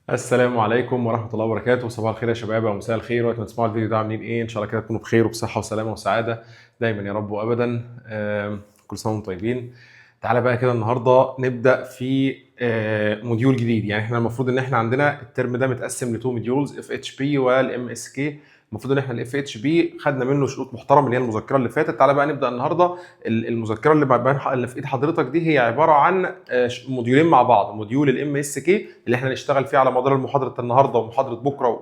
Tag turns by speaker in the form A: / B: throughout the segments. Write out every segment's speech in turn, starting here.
A: السلام عليكم ورحمة الله وبركاته. صباح الخير يا شباب، او مساء الخير وقت ما تسمعوا الفيديو ده. عاملين ايه؟ ان شاء الله كده تكونوا بخير وبصحة وسلامة وسعادة دايما يا رب وابدا. كل سنة وانتم طيبين. تعالى بقى كده النهارده نبدأ في موديول جديد. يعني احنا المفروض ان احنا عندنا الترم ده متقسم لتو موديولز، اف اتش بي والام اس كي. المفروض ان احنا الاف اتش بي خدنا منه شروط محترمه اللي هي المذكره اللي فاتت. تعالى بقى نبدا النهارده. المذكره اللي في ايد حضرتك دي هي عباره عن موديولين مع بعض. موديول الام اس كي اللي احنا نشتغل فيه على مدار محاضره النهارده ومحاضره بكره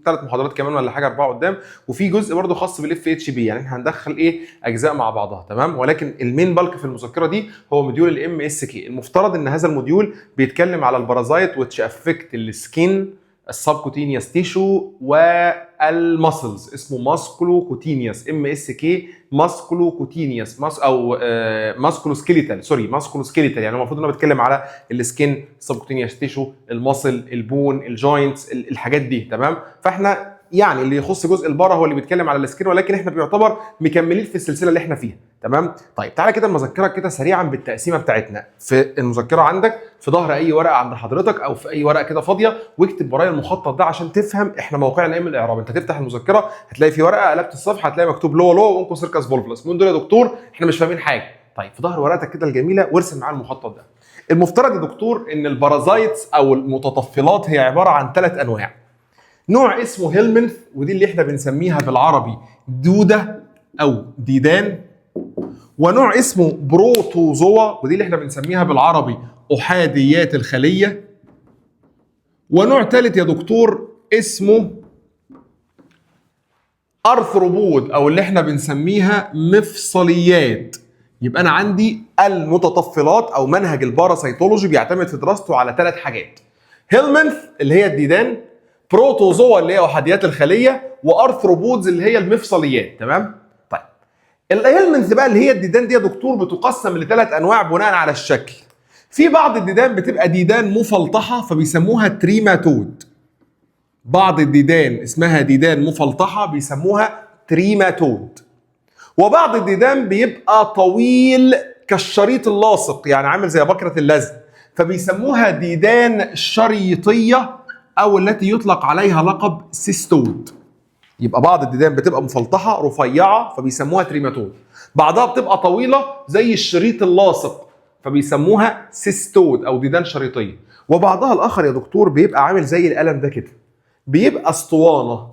A: ثلاث محاضرات كمان ولا حاجه، اربعه قدام. وفي جزء برده خاص بالاف اتش بي، يعني احنا هندخل ايه اجزاء مع بعضها، تمام. ولكن المين بالك في المذكره دي هو موديول الام اس كي. المفترض ان هذا الموديول بيتكلم على البارازايت وتش افكت السكين، السبكوتينيوس تيشو والمسلز. اسمه ماسكولو كوتينيوس، ام اس كي ماسكولو كوتينيوس او ماسكولو سكيليتال، سوري ماسكولو سكيليتال. يعني المفروض ان انا بتكلم على السكين، السبكوتينيوس تيشو، المسل، البون، الجوينتس، الحاجات دي، تمام. فاحنا يعني اللي يخص جزء البارا هو اللي بيتكلم على السكين، ولكن احنا بيعتبر مكملين في السلسله اللي احنا فيها، تمام. طيب تعالى كده نذكرك كده سريعا بالتقسيمه بتاعتنا. في المذكره عندك في ظهر اي ورقه عند حضرتك او في اي ورقه كده فاضيه، واكتب ورايا المخطط ده عشان تفهم احنا موقعنا ايه من الاعراب. انت تفتح المذكره هتلاقي في ورقه، قلبت الصفحه هتلاقي مكتوب لو وانكو سيركس فولفلس. من دول يا دكتور احنا مش فاهمين حاجه. طيب في ظهر ورقتك كده الجميله وارسم معايا المخطط ده. المفترض يا دكتور ان البارازايتس او المتطفلات هي عباره عن 3 انواع. نوع اسمه هيلمنث، ودي اللي احنا بنسميها بالعربي دوده او ديدان. ونوع اسمه بروتوزوا، ودي اللي احنا بنسميها بالعربي احاديات الخليه. ونوع ثالث يا دكتور اسمه ارثروبود، او اللي احنا بنسميها مفصليات. يبقى انا عندي المتطفلات او منهج الباراسيتولوجي بيعتمد في دراسته على 3 حاجات: هيلمنث اللي هي الديدان، بروتوزوا اللي هي احاديات الخليه، وارثروبودز اللي هي المفصليات، تمام. طيب الهيلمنث بقى اللي هي الديدان دي يا دكتور بتقسم ل3 انواع بناء على الشكل. في بعض الديدان بتبقى ديدان مفلطحه فبيسموها تريماتود. بعض الديدان اسمها ديدان مفلطحه بيسموها تريماتود. وبعض الديدان بيبقى طويل كالشريط اللاصق، يعني عامل زي بكره اللزق، فبيسموها ديدان شريطيه او التي يطلق عليها لقب سيستود. يبقى بعض الديدان بتبقى مفلطحه رفيعه فبيسموها تريماتود، بعضها بتبقى طويله زي الشريط اللاصق فبيسموها سيستود او ديدان شريطيه. وبعضها الاخر يا دكتور بيبقى عامل زي القلم ده كده، بيبقى اسطوانه،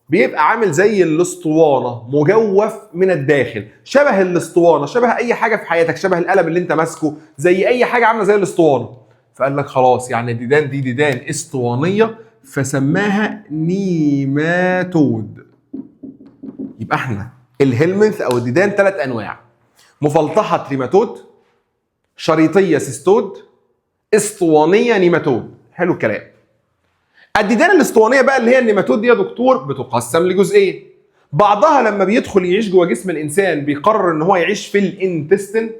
A: بيبقى عامل زي الاسطوانه مجوف من الداخل، شبه الاسطوانه، شبه اي حاجه في حياتك، شبه القلم اللي انت ماسكه، زي اي حاجه عامله زي الاسطوانه. فقال لك خلاص يعني الديدان دي ديدان اسطوانيه فسماها نيماتود. يبقى احنا الهيلمنث او الديدان 3 انواع: مفلطحه تريماتود، شريطيه سيستود، اسطوانيه نيماتود. حلو الكلام. الديدان الاسطوانيه بقى اللي هي النيماتود دي يا دكتور بتقسم لجزئين. بعضها لما بيدخل يعيش جوه جسم الانسان بيقرر ان هو يعيش في الانتستين،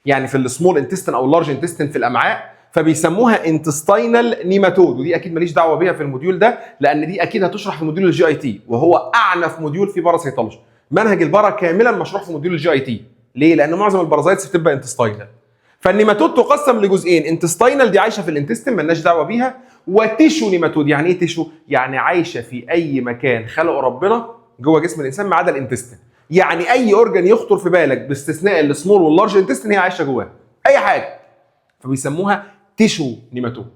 A: يعني في السمول انتستين او اللارج انتستين في الامعاء، فبيسموها انتستينال نيماتود. ودي اكيد ماليش دعوه بيها في الموديول ده لان دي اكيد هتشرح في موديول الجي اي تي، وهو اعنف موديول في باراسيتولوجي. منهج البارا كاملا مشروح في موديول الجي اي تي. ليه؟ لان معظم البارازايتس بتبقى انتستينال. فالنيماتود تقسم لجزئين: انتستينال دي عايشه في الانتستين مالناش دعوه بيها، وتيشو نيماتود. يعني ايه تيشو؟ يعني عايشه في اي مكان خلقه ربنا جوه جسم الانسان ما عدا الانتستين. يعني اي اورجن يخطر في بالك باستثناء السمول واللارج انتستين هي عايشه جواه، اي حاجه، فبيسموها تيشو نيماتود.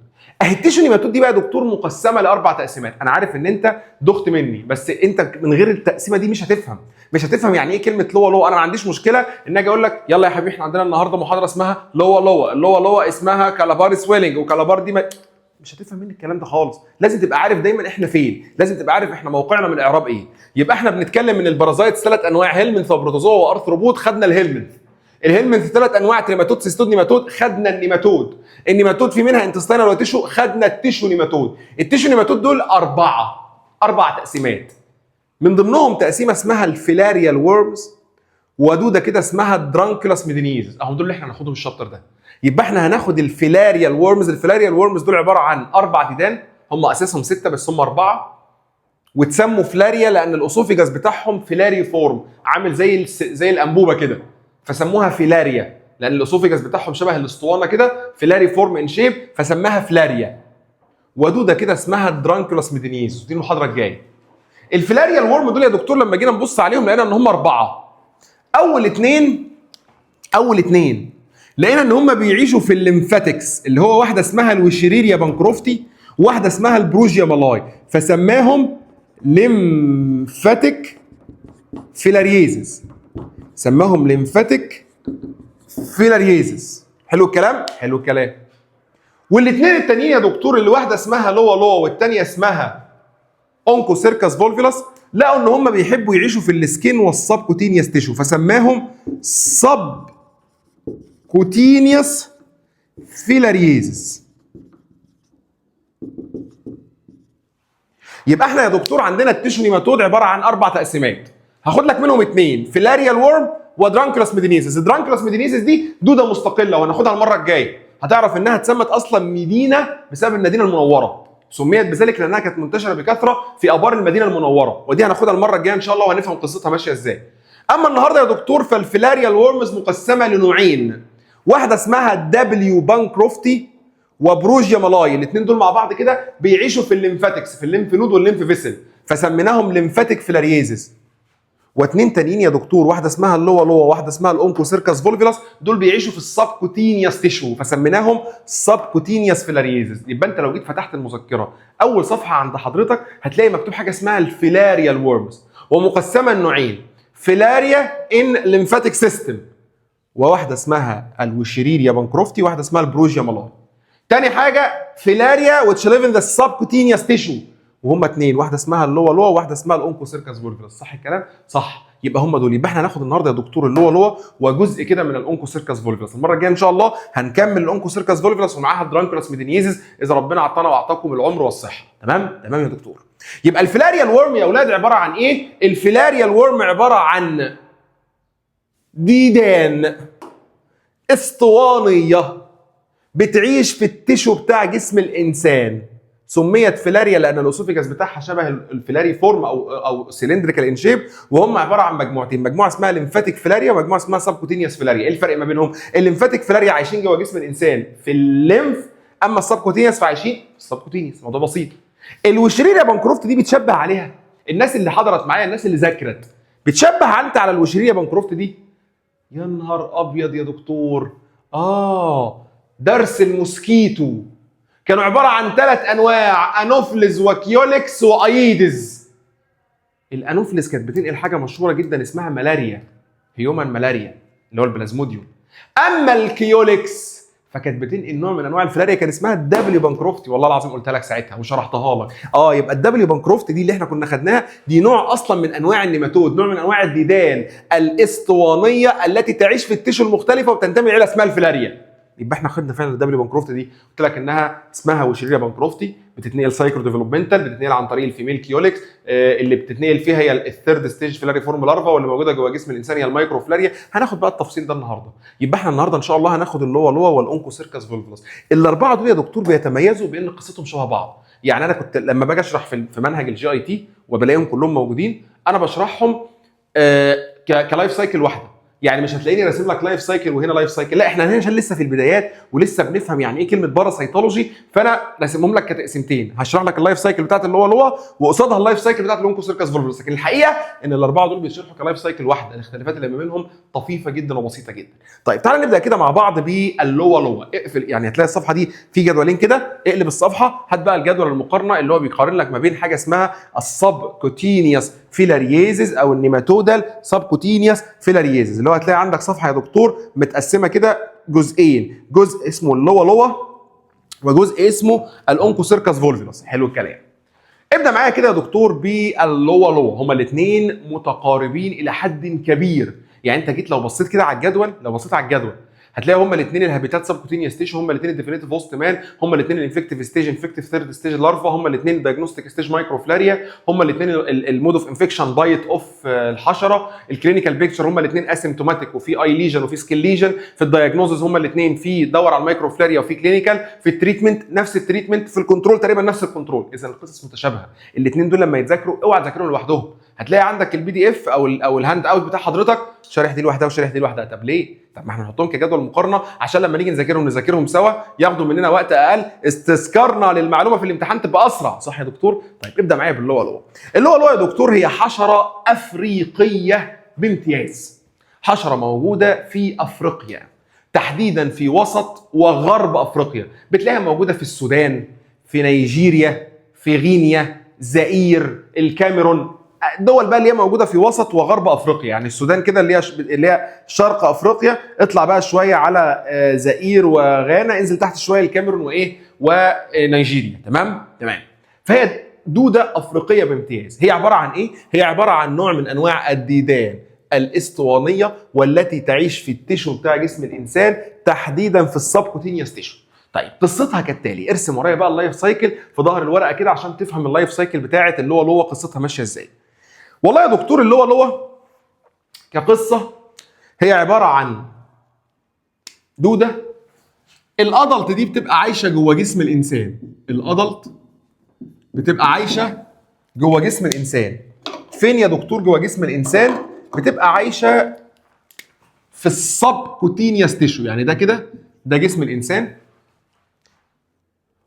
A: اهي التيشو نيماتود دي بقى يا دكتور مقسمه ل4 تقسيمات. انا عارف ان انت دخت مني، بس انت من غير التقسيمه دي مش هتفهم يعني ايه كلمه لوا. انا ما عنديش مشكله ان اجي اقول لك يلا يا حبيبي احنا عندنا النهارده محاضره اسمها لوا اسمها كالابار سويلنج، وكالابار دي مش هتفهم مني الكلام ده خالص. لازم تبقى عارف دايما احنا فين، لازم تبقى عارف احنا موقعنا من الاعراب ايه. يبقى احنا بنتكلم من البارازايتس 3 انواع: هيلمنث وبروتوزوا وارثروبود. خدنا الهيلمنث 3 انواع: تريماتود، سيستود، نيماتود. خدنا النيماتود في منها انتستينال وتيشو. خدنا التيشو نيماتود. التيشو نيماتود دول 4 تقسيمات، من ضمنهم تقسيمه اسمها الفيلاريال وورمز، ودوده كده اسمها الدرانكولاس ميدينيز. اهو دول اللي احنا هناخدهم الشابتر ده. يبقى احنا هناخد الفيلاريال وورمز. الفيلاريال وورمز دول عباره عن 4 ديدان، هم اساسهم 6 بس هم 4، وتسموا فلاريا لان الاسوفيجاس بتاعهم فيلاري فورم، عامل زي الانبوبه كده، فسموها فيلاريا لان الاسوفيجاس بتاعهم شبه الاسطوانه كده، فيلاري فورم ان شيب، فسماها فلاريا. ودوده كده اسمها الدرانكولاس ميدينيز، دي المحاضره الجايه. الفيلاريال وورم دول يا دكتور لما جينا نبص عليهم لقينا ان هم 4. اول اتنين لقينا ان هم بيعيشوا في الليمفاتكس، اللي هو واحده اسمها الوشريريا بانكروفتي وواحده اسمها البروجيا مالاي، فسماهم ليمفاتيك فيلاريزز. سماهم ليمفاتيك فيلاريزز. حلو الكلام؟ حلو الكلام. والاثنين التانيين يا دكتور اللي واحده اسمها لوا والثانيه اسمها اونكوسيركس فولفيلاس، لقوا ان هم بيحبوا يعيشوا في السكين والسبكوتينيوس تيشو، فسماهم سب كوتينيوس فيلاريزز. يبقى احنا يا دكتور عندنا التيشو نيماتود عباره عن 4 تقسيمات، هاخد لك منهم 2، فيلاريال وورم ودرانكولاس ميدينيزز. الدرانكولاس ميدينيزز دي دوده مستقله وهناخدها المره الجايه، هتعرف انها اتسمت اصلا مدينه بسبب المدينه المنوره، سميت بذلك لانها كانت منتشره بكثره في ابار المدينه المنوره، ودي هناخدها المره الجايه ان شاء الله وهنفهم قصتها ماشيه ازاي. اما النهارده يا دكتور فالفيلاريال وورمز مقسمه لنوعين، واحده اسمها دبليو بانكروفتي وبروجيا مالاي، الاثنين دول مع بعض كده بيعيشوا في الليمفاتكس، في الليمف نود والليمف فيسل، فسميناهم ليمفاتيك فيلاريزز. واثنين تانيين يا دكتور، واحده اسمها اللوا وواحده اسمها الاونكوسيركس فولفيلاس، دول بيعيشوا في السبكوتينيوس تيشو، فسميناهم سبكوتينيوس فيلاريزز. يبقى انت لو جيت فتحت المذكره اول صفحه عند حضرتك هتلاقي مكتوب حاجه اسمها الفيلاريال وورمز، ومقسمه لنوعين، فيلاريا ان ليمفاتيك سيستم، وواحده اسمها الوشريريا بانكروفتي وواحده اسمها البروجيا مالاي. تاني حاجه فيلاريا which live in the subcutaneous tissue، وهم اثنين، واحده اسمها اللوا وواحده اسمها الاونكوسيركس فولفيلاس. صح الكلام؟ صح. يبقى هم دول. يبقى احنا هناخد النهارده يا دكتور اللوا وجزء كده من الاونكوسيركس فولفيلاس. المره الجايه ان شاء الله هنكمل الاونكوسيركس فولفيلاس ومعاها الدرانكولاس ميدينيزز اذا ربنا اعطانا واعطاكم العمر والصحه. تمام يا دكتور. يبقى الفيلاريال وورم يا اولاد عباره عن ايه؟ الفيلاريال وورم عباره عن ديدان اسطوانيه بتعيش في التيشو بتاع جسم الانسان. سميت فيلاريا لان الاسوفيجاس بتاعها شبه الفيلاري فورم او سيلندريكال ان شيب، وهم عباره عن مجموعتين، مجموعه اسمها ليمفاتيك فيلاريا ومجموعه اسمها سبكوتينيوس فيلاريا. ايه الفرق ما بينهم؟ الليمفاتيك فيلاريا عايشين جوه جسم الانسان في الليمف، اما السبكوتينيوس فعايشين في السبكوتينيوس. موضوع بسيط. الوشريريا بانكروفت دي بتشبه عليها، الناس اللي حضرت معايا الناس اللي ذاكرت بتشبه انت على الوشريريا بانكروفت دي. يا نهار ابيض يا دكتور، درس الموسكيتو كانوا عباره عن 3 انواع، انوفلز وكيوليكس وايدز. الانوفلز كانت بتنقل حاجه مشهوره جدا اسمها ملاريا، هيومن ملاريا اللي هو البلازموديوم. اما الكيوليكس فكانت بتنقل نوع من انواع الفلاريا كان اسمها الدبليو بانكروفتي، والله العظيم قلت لك ساعتها وشرحتها لك. يبقى الدبليو بانكروفتي دي اللي احنا كنا خدناها دي نوع اصلا من انواع النيماتود، نوع من انواع الديدان الاسطوانيه التي تعيش في التيشو المختلفه وتنتمي الى اسمها الفلاريا. يبقى احنا خدنا فعلا الدبليو بانكروفتي دي، قلت لك انها اسمها وشريريا بانكروفتي، بتتنقل سايكرو ديفلوبمنتال، بتتنقل عن طريق الفيميل كيوليكس، اللي بتتنقل فيها هي الثيرد ستيج فيلاري فورم لارفا، واللي موجوده جوه جسم الانسان هي المايكرو فلاريا. هناخد بقى التفصيل ده النهارده. يبقى احنا النهارده ان شاء الله هناخد اللوا والاونكوسيركس فولفيلاس. الاربعه دول يا دكتور بيتميزوا بان قصتهم شبه بعض. يعني انا كنت لما باجي اشرح في منهج الجي اي تي وبلاقيهم كلهم موجودين، انا بشرحهم كلايف سايكل واحده. يعني مش هتلاقيني راسم لك لايف سايكل وهنا لايف سايكل، لا احنا هنا عشان لسه في البدايات ولسه بنفهم يعني ايه كلمه باراسيتولوجي، فانا راسمهم لك كتقسيمتين، هشرح لك اللايف سايكل بتاعت اللوا وقصادها اللايف سايكل بتاعت الاونكوسيركس فولفيلاس. لكن الحقيقه ان الاربعه دول بيشرحوا كلايف سايكل واحده، الاختلافات اللي ما بينهم طفيفه جدا وبسيطه جدا. طيب تعالى نبدا كده مع بعض باللوا. اقفل، يعني هتلاقي الصفحه دي في جدولين كده، اقلب الصفحه هات بقى الجدول المقارنه اللي هو بيقارن لك ما بين حاجه اسمها السبكوتينيوس فيلاريزز او النيماتودال سبكوتينيوس فيلاريزز، اللي هو هتلاقي عندك صفحه يا دكتور متقسمه كده جزئين، جزء اسمه اللوا وجزء اسمه الاونكوسيركس فولفيلاس. حلو الكلام. ابدا معايا كده يا دكتور باللوا. هما الاثنين متقاربين الى حد كبير. يعني انت جيت لو بصيت كده على الجدول، هتلاقي هما الاثنين الهابيتات سبكوتينيوس ستيج، هما الاثنين الديفينيتيف هوست مان، هما الاثنين الانفكتيف ستيج انفكتيف ثيرد ستيج لارفا، هما الاثنين الدايجنوستيك ستيج مايكرو فلاريا، هما الاثنين المود اوف انفكشن بايت اوف الحشره. الكلينيكال بيكتشر هما الاثنين اسيمتوماتيك وفي اي ليجن وفي سكيل ليجن. في الدايجنوزز هما الاثنين في دور على المايكرو فلاريا وفي كلينيكال. في التريتمنت نفس التريتمنت، في الكنترول تقريبا نفس الكنترول. اذا القصص متشابهه. الاثنين دول لما يتذاكروا اوعى تذاكرهم لوحدهم، هتلاقي عندك البي دي اف او الهاند اوت بتاع حضرتك شارح دي لوحدها وشارح دي لوحدها. طب ليه؟ طب ما احنا نحطهم كجدول مقارنه عشان لما نيجي نذاكرهم سوا ياخدوا مننا وقت اقل، استذكارنا للمعلومه في الامتحان تبقى اسرع. صح يا دكتور؟ طيب ابدا معايا باللوا لوا. اللوا لوا يا دكتور هي حشره افريقيه بامتياز. حشره موجوده في افريقيا، تحديدا في وسط وغرب افريقيا. بتلاقيها موجوده في السودان، في نيجيريا، في غينيا، زئير، الكاميرون، الدول بقى اللي هي موجوده في وسط وغرب افريقيا. يعني السودان كده اللي هي شرق افريقيا، اطلع بقى شويه على زئير وغانا، انزل تحت شويه الكاميرون وايه ونيجيريا. تمام. فهي دوده افريقيه بامتياز. هي عباره عن ايه؟ هي عباره عن نوع من انواع الديدان الاسطوانيه والتي تعيش في التيشو بتاع جسم الانسان، تحديدا في السبكوتينيوس تيشو. طيب قصتها كالتالي، ارسم ورايا بقى اللايف سايكل في ظهر الورقه كده عشان تفهم اللايف سايكل بتاعه اللوا لوا قصتها ماشيه ازاي. والله يا دكتور اللوا لوا كقصه هي عباره عن دوده. الادلت دي بتبقى عايشه جوه جسم الانسان. الادلت بتبقى عايشه جوه جسم الانسان. فين يا دكتور جوه جسم الانسان؟ بتبقى عايشه في السبكوتينيوس تيشو. يعني ده كده ده جسم الانسان،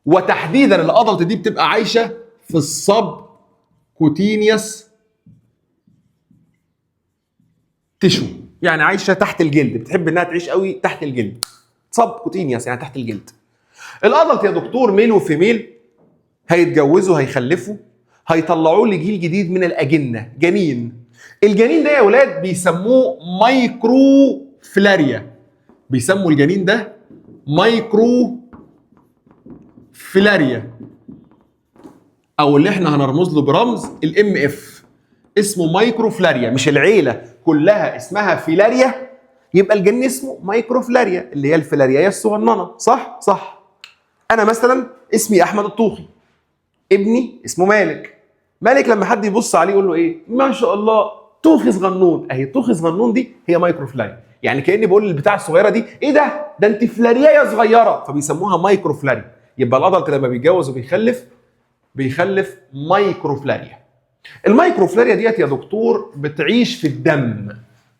A: وتحديدا الادلت دي بتبقى عايشه في السبكوتينيوس تيشو، يعني عايشه تحت الجلد. بتحب انها تعيش قوي تحت الجلد. سبكوتينيوس يعني تحت الجلد. الادلت يا دكتور ميل وفيميل هيتجوزوا، هيخلفوا، هيطلعوا لي جيل جديد من الاجنه، جنين. الجنين ده يا اولاد بيسموه مايكرو فلاريا. بيسموا الجنين ده مايكرو فلاريا، او اللي احنا هنرمز له برمز الام اف. اسمه مايكرو فلاريا، مش العيله كلها اسمها فيلاريا يبقى الجنين اسمه مايكرو فلاريا، اللي هي الفلاريا الصغننه. صح. انا مثلا اسمي احمد الطوخي، ابني اسمه مالك. مالك لما حد يبص عليه يقول له ايه؟ ما شاء الله طوخي صغنون. اهي طوخي صغنون دي هي مايكرو فلاريا. يعني كاني بقول للبتاع الصغيره دي ايه ده انت فلاريا صغيره، فبيسموها مايكرو فلاريا. يبقى الادلت لما بيتجوز بيخلف مايكرو فلاريا. المايكرو فلاريا ديت يا دكتور بتعيش في الدم.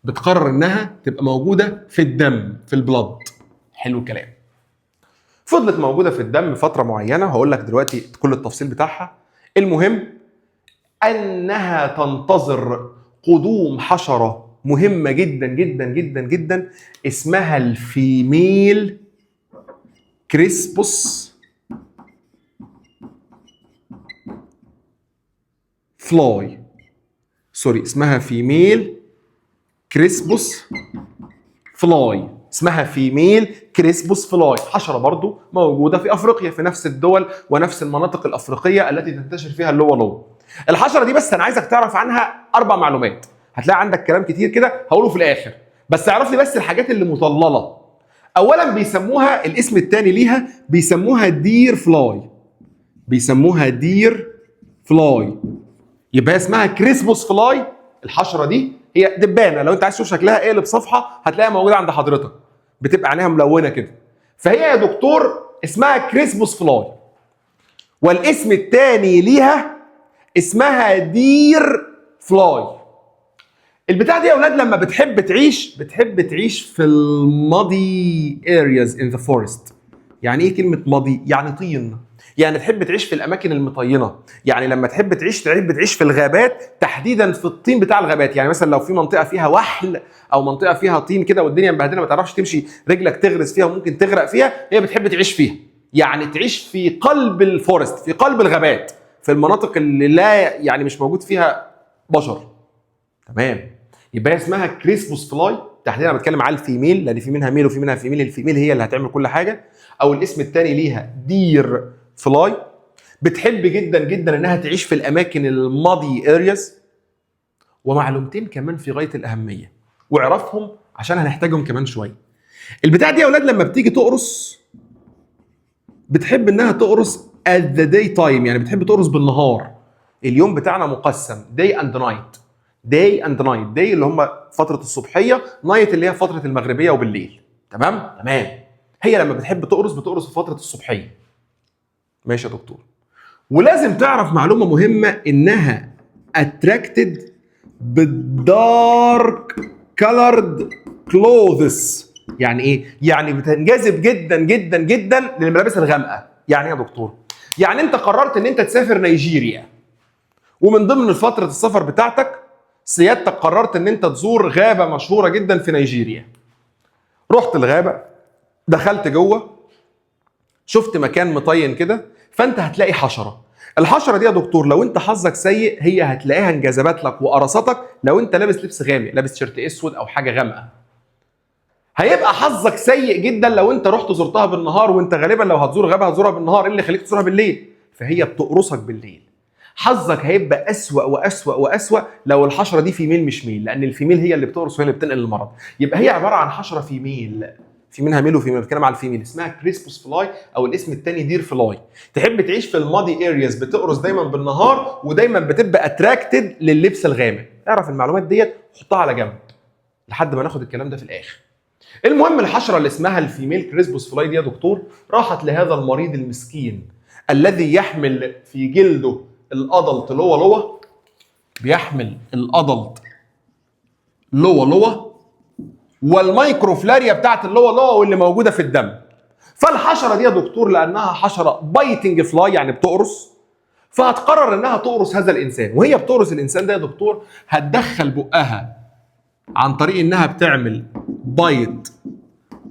A: بتقرر انها تبقى موجوده في الدم، في البلد. حلو الكلام. فضلت موجوده في الدم فتره معينه، وهقول لك دلوقتي كل التفصيل بتاعها. المهم انها تنتظر قدوم حشره مهمه جدا جدا جدا جدا اسمها الفيميل كريسبوس فلاي. سوري، اسمها فيميل كريسبوس فلاي. اسمها فيميل كريسبوس فلاي. حشره برضو موجوده في افريقيا، في نفس الدول ونفس المناطق الافريقيه التي تنتشر فيها اللوا لوا. الحشره دي بس انا عايزك تعرف عنها 4 معلومات. هتلاقي عندك كلام كتير كده هقوله في الاخر، بس اعرف لي بس الحاجات اللي مطلله. اولا بيسموها، الاسم الثاني ليها بيسموها دير فلاي. بيسموها دير فلاي. يبقى اسمها كريسبوس فلاي. الحشره دي هي دبانه، لو انت عايز تشوف شكلها اقلب صفحه هتلاقيها موجوده عند حضرتك، بتبقى عينيها ملونه كده. فهي يا دكتور اسمها كريسبوس فلاي. والاسم الثاني ليها اسمها دير فلاي. البتاع دي يا اولاد لما بتحب تعيش في المuddy areas in the forest. يعني ايه كلمه ماضي؟ يعني طين. يعني تحب تعيش في الاماكن المطينه. يعني لما تحب تعيش في الغابات، تحديدا في الطين بتاع الغابات. يعني مثلا لو في منطقه فيها وحل او منطقه فيها طين كده والدنيا مبهدله ما تعرفش تمشي، رجلك تغرز فيها وممكن تغرق فيها، هي بتحب تعيش فيها. يعني تعيش في قلب الفورست، في قلب الغابات، في المناطق اللي لا يعني مش موجود فيها بشر. تمام. يبقى اسمها كريسبوس فلاي. تحديدا انا بتكلم على الفيميل لان في منها ميل وفي منها فيميل. الفيميل هي اللي هتعمل كل حاجه. او الاسم الثاني ليها دير فلاي. بتحب جدا جدا انها تعيش في الاماكن المادي ارياز. ومعلومتين كمان في غايه الاهميه واعرفهم عشان هنحتاجهم كمان شويه. البتاع دي يا اولاد لما بتيجي تقرص بتحب انها تقرص at the day time. يعني بتحب تقرص بالنهار. اليوم بتاعنا مقسم day and night. day and night. day اللي هم فتره الصبحيه، night اللي هي فتره المغربيه وبالليل. تمام. هي لما بتحب تقرص بتقرص في فتره الصبحيه. ماشي يا دكتور. ولازم تعرف معلومه مهمه، انها attracted بالدارك كولرد كلوذس. يعني ايه؟ يعني بتنجذب جدا جدا جدا للملابس الغامقه. يعني ايه يا دكتور؟ يعني انت قررت ان انت تسافر نيجيريا، ومن ضمن فتره السفر بتاعتك سيادتك قررت ان انت تزور غابه مشهوره جدا في نيجيريا. رحت الغابه، دخلت جوه، شفت مكان مطين كده، فانت هتلاقي حشره. الحشره دي يا دكتور لو انت حظك سيء هي هتلاقيها انجذبت لك وقرصتك لو انت لابس لبس غامق، لابس شيرت اسود او حاجه غامقه. هيبقى حظك سيء جدا لو انت رحت زرتها بالنهار، وانت غالبا لو هتزور غابه هتزورها بالنهار، ايه اللي يخليك تزورها بالليل؟ فهي بتقرصك بالليل. حظك هيبقى اسوأ واسوأ واسوأ لو الحشره دي فيميل مش ميل، لان الفيميل هي اللي بتقرص وهي اللي بتنقل المرض. يبقى هي عباره عن حشره فيميل، في منها ميل وفيميل، بتكلم على الفيميل، اسمها كريسبوس فلاي او الاسم الثاني دير فلاي. تحب تعيش في المادي ارياز، بتقرص دايما بالنهار ودايما بتبقى اتراكتد لللبس الغامق. اعرف المعلومات ديت حطها على جنب لحد ما ناخد الكلام ده في الاخر. المهم الحشره اللي اسمها الفيميل كريسبوس فلاي دي يا دكتور راحت لهذا المريض المسكين الذي يحمل في جلده الادلت لوا، بيحمل الادلت لوا والمايكروفلاريا بتاعت اللوا واللي موجوده في الدم. فالحشره دي يا دكتور لانها حشره بايتنج فلاي يعني بتقرص، فهتقرر انها تقرص هذا الانسان. وهي بتقرص الانسان ده يا دكتور هتدخل بقها عن طريق انها بتعمل بايت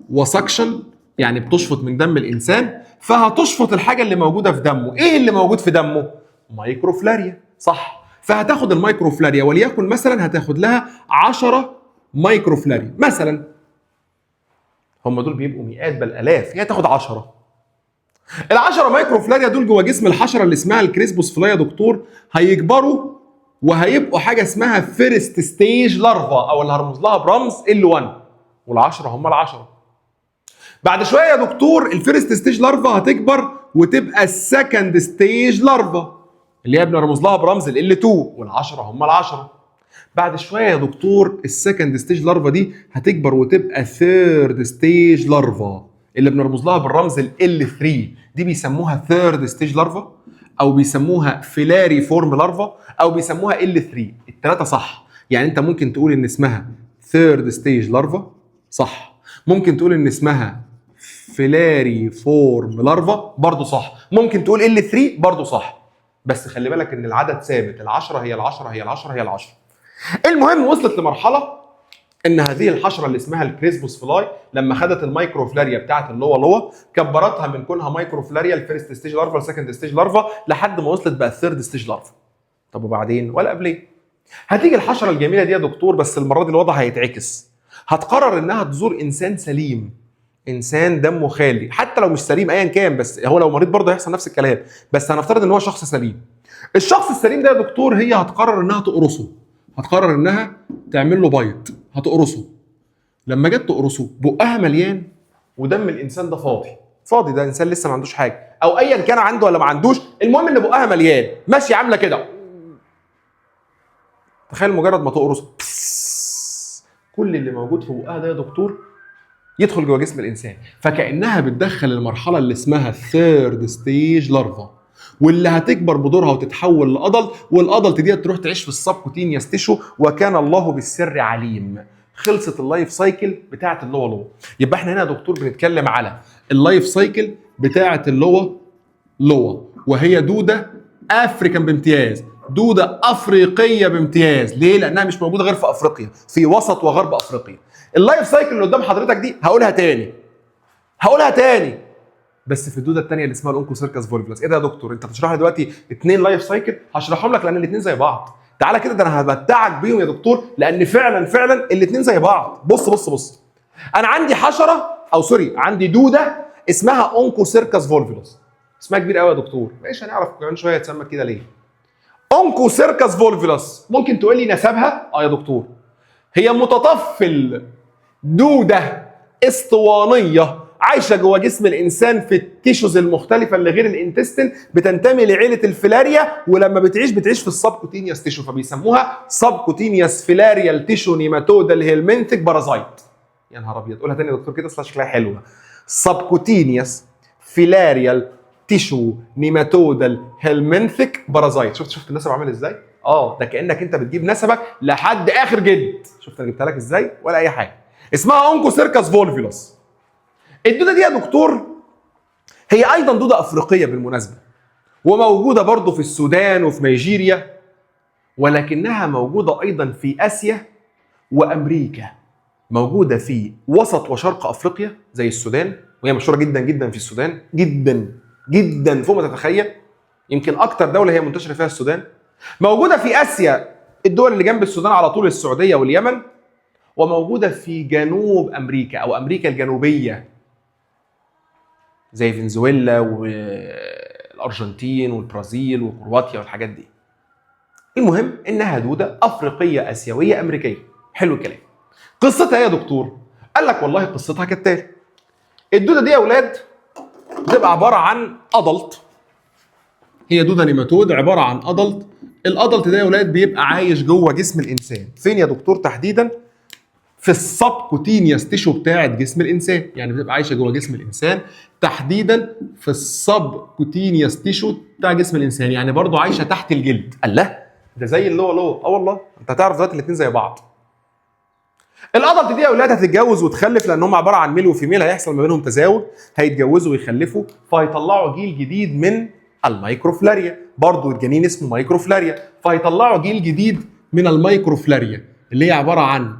A: وسكشن، يعني بتشفط من دم الانسان، فهتشفط الحاجه اللي موجوده في دمه. ايه اللي موجود في دمه؟ مايكروفلاريا، صح؟ فهتاخد المايكروفلاريا، وليكن مثلا هتاخد لها 10 مايكروفلاريا مثلا، هم دول بيبقوا مئات بل الاف، هي تاخد 10. ال10 مايكروفلاريا دول جوه جسم الحشره اللي اسمها الكريسبوس فلاي يا دكتور هيكبروا وهيبقوا حاجه اسمها فيرست ستيج لارفا، او اللي هرمز لها برمز L1، وال10 هم ال10. بعد شويه يا دكتور الفيرست ستيج لارفا هتكبر وتبقى السكند ستيج لارفا اللي هي بنرمز لها برمز L2، وال10 هم ال10. بعد شويه يا دكتور السكند ستيج لارفا دي هتكبر وتبقى ثيرد ستيج لارفا اللي بنرمز لها بالرمز L3. دي بيسموها ثيرد ستيج لارفا، او بيسموها فيلاري فورم لارفا، او بيسموها L3. الثلاثه صح. يعني انت ممكن تقول ان اسمها ثيرد ستيج لارفا، صح. ممكن تقول ان اسمها فيلاري فورم لارفا، برضه صح. ممكن تقول L3 برضه صح. بس خلي بالك ان العدد ثابت، ال10 هي ال10 هي ال10 هي ال10. المهم وصلت لمرحله ان هذه الحشره اللي اسمها الكريسبوس فلاي لما خدت المايكروفلاريا بتاعت اللوا كبرتها من كونها مايكروفلاريا الفيرست ستيج لارفا السكند ستيج لارفا لحد ما وصلت بقى الثيرد ستيج لارفا. طب وبعدين؟ ولا قبليه هتيجي الحشره الجميله دي يا دكتور، بس المره دي الوضع هيتعكس. هتقرر انها تزور انسان سليم، انسان دمه خالي، حتى لو مش سليم ايا كان، بس هو لو مريض برضه هيحصل نفس الكلام، بس هنفترض ان هو شخص سليم. الشخص السليم ده يا دكتور هي هتقرر انها تقرصه، هتقرر انها تعمل له بايت، هتقرصه. لما جت تقرصه بقها مليان ودم الانسان ده فاضي، ده انسان لسه ما عندوش حاجه، او ايا كان عنده ولا ما عندوش، المهم ان بقها مليان ماشيه عامله كده. تخيل مجرد ما تقرص كل اللي موجود في بقها ده يا دكتور يدخل جوه جسم الانسان، فكانها بتدخل المرحله اللي اسمها ثيرد ستيج لارفا، واللي هتكبر بدورها وتتحول لادلت، والادلت دي تروح تعيش في السبكوتينيوس تيشو، وكان الله بالسر عليم. خلصت اللايف سايكل بتاعه اللوا. يبقى احنا هنا يا دكتور بنتكلم على اللايف سايكل بتاعه اللوا، وهي دوده افريكان بامتياز، دوده افريقيه بامتياز. ليه؟ لانها مش موجوده غير في افريقيا، في وسط وغرب افريقيا. اللايف سايكل اللي قدام حضرتك دي هقولها تاني بس في الدوده الثانيه اللي اسمها الاونكوسيركس فولفولس. ايه ده يا دكتور؟ انت بتشرح لي دلوقتي 2 لايف سايكل؟ هشرحهم لك لان الاثنين زي بعض. تعالى كده، ده انا همتعك بيهم يا دكتور، لان فعلا الاثنين زي بعض. بص انا عندي عندي دوده اسمها اونكوسيركس فولفولس. اسمها كبير قوي يا دكتور، ماشي هنعرف كمان شويه تسمى كده ليه. اونكوسيركس فولفولس ممكن تقول لي نسبها؟ يا دكتور هي متطفل دوده اسطوانيه عايشه جوه جسم الانسان في التيشوز المختلفه اللي غير الانتستين، بتنتمي لعيله الفيلاريا، ولما بتعيش في السبكوتينيوس تيشو، فبيسموها سبكوتينيوس فيلاريال تيشو نيماتودال هيلمنثيك بارازايت. يا نهار ابيض، قولها تاني يا دكتور كده اصل شكلها حلوه. سبكوتينيوس فيلاريال تيشو نيماتودال هيلمنثيك بارازايت. شفت النسب عامل ازاي؟ ده كانك انت بتجيب نسبك لحد اخر جد. شفت انا جبتها لك ازاي؟ ولا اي حاجه. اسمها اونكوسيركس فولفيلوس. الدوده دي يا دكتور هي ايضا دوده افريقيه بالمناسبه، وموجوده برضه في السودان وفي نيجيريا، ولكنها موجوده ايضا في اسيا وامريكا. موجوده في وسط وشرق افريقيا زي السودان، وهي مشهوره جدا جدا في السودان، جدا جدا فوق ما تتخيل. يمكن اكتر دوله هي منتشره فيها السودان. موجوده في اسيا، الدول اللي جنب السودان على طول السعوديه واليمن. وموجوده في جنوب امريكا او امريكا الجنوبيه زي فنزويلا والارجنتين والبرازيل وكرواتيا والحاجات دي. المهم انها دوده افريقيه اسيويه امريكيه. حلو الكلام. قصتها ايه يا دكتور؟ قال لك والله قصتها كالتالي. الدوده دي يا اولاد بتبقى عباره عن ادلت. هي دوده نيماتود عباره عن ادلت. الادلت ده يا اولاد بيبقى عايش جوه جسم الانسان. فين يا دكتور تحديدا؟ في السبكوتينيوس تيشو بتاعه جسم الانسان. يعني بتبقى عايشه جوه جسم الانسان، تحديدا في السبكوتينيوس تيشو بتاع جسم الانسان. يعني برضه عايشه تحت الجلد. الله، ده زي اللو. والله انت هتعرف دلوقتي الاثنين زي بعض. الادلت دي يا اولاد هتتجوز وتخلف، لان هم عباره عن ميل وفيميل، هيحصل ما بينهم تزاوج، هيتجوزوا ويخلفوا، فهيطلعوا جيل جديد من المايكروفلاريا. برضه الجنين اسمه مايكروفلاريا، فهيطلعوا جيل جديد من المايكروفلاريا اللي هي عباره عن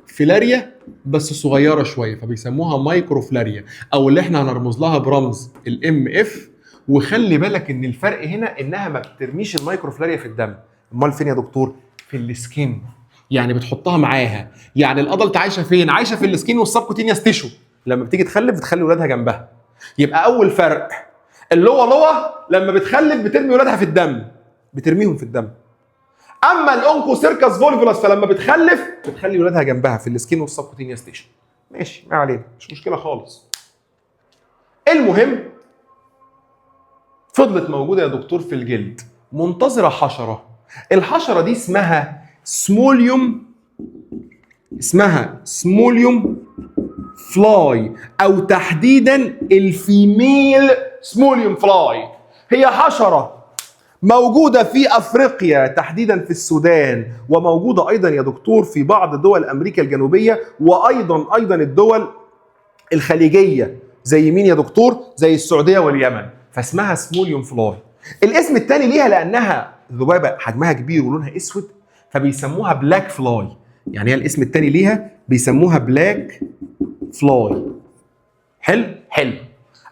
A: فلاريا بس صغيره شويه، فبيسموها مايكروفلاريا، او اللي احنا هنرمز لها برمز الام اف. وخلي بالك ان الفرق هنا انها ما بترميش المايكروفلاريا في الدم. امال فين يا دكتور؟ في السكين. يعني بتحطها معاها. يعني الادلت عايشه فين؟ عايشه في السكين والسبكوتينيوس تيشو. لما بتيجي تخلف بتخلي ولادها جنبها. يبقى اول فرق اللوا لما بتخلف بترمي ولادها في الدم، بترميهم في الدم. اما الاونكوسيركس فولفيلوس فلما بتخلف بتخلي ولادها جنبها في السكين والسبكوتينيوس تيشو. ماشي، ما علينا، مش مشكله خالص. المهم فضلت موجوده يا دكتور في الجلد، منتظره حشره. الحشره دي اسمها سموليوم فلاي، او تحديدا الفيميل سموليوم فلاي. هي حشره موجوده في افريقيا، تحديدا في السودان، وموجوده ايضا يا دكتور في بعض دول امريكا الجنوبيه، وايضا الدول الخليجيه زي مين يا دكتور؟ زي السعوديه واليمن. فاسمها سموليوم فلاي. الاسم الثاني ليها لانها ذبابه حجمها كبير ولونها اسود، فبيسموها بلاك فلاي. يعني هي الاسم الثاني ليها بيسموها بلاك فلاي. حلو.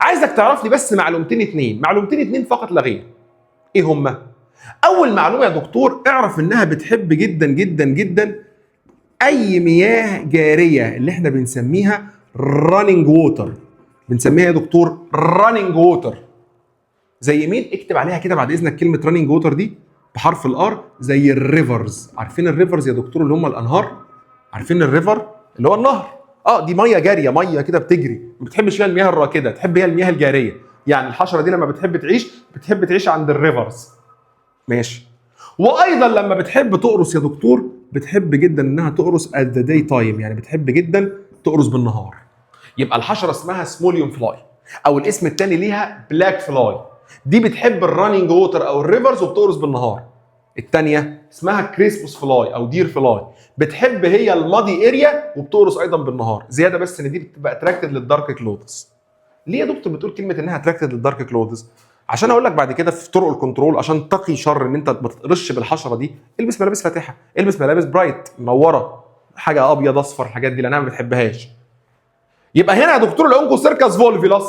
A: عايزك تعرف لي بس معلومتين اتنين فقط لا غير. ايه هما؟ اول معلومه يا دكتور، اعرف انها بتحب جدا جدا جدا اي مياه جاريه اللي احنا بنسميها رانينج ووتر. بنسميها يا دكتور رانينج ووتر. زي مين؟ اكتب عليها كده بعد اذنك كلمه رانينج ووتر دي بحرف الار. زي الريفرز. عارفين الريفرز يا دكتور اللي هم الانهار؟ عارفين الريفر اللي هو النهر؟ دي ميه جاريه، ميه كده بتجري. ما بتحبش فيها المياه الراكده، تحب هي المياه الجاريه. يعني الحشره دي لما بتحب تعيش عند الريفرز. ماشي. وايضا لما بتحب تقرص يا دكتور بتحب جدا انها تقرص at the day time، يعني بتحب جدا تقرص بالنهار. يبقى الحشره اسمها سموليوم فلاي، او الاسم الثاني ليها بلاك فلاي. دي بتحب الرانينج ووتر او الريفرز وبتقرص بالنهار. الثانيه اسمها كريسبوس فلاي او دير فلاي، بتحب هي المادي اريا وبتقرص ايضا بالنهار. زياده بس ان دي بتبقى اتراكتد للدارك كلوثز. ليه يا دكتور بتقول كلمه انها اتراكتد للدارك كلوثز؟ عشان اقول لك بعد كده في طرق الكنترول، عشان تقي شر ان انت ما تتقرصش بالحشره دي، البس ملابس فاتحه، البس ملابس برايت منوره، حاجه ابيض اصفر، الحاجات دي لانها ما بتحبهاش. يبقى هنا يا دكتور الاونكوسيركس فولفيلوس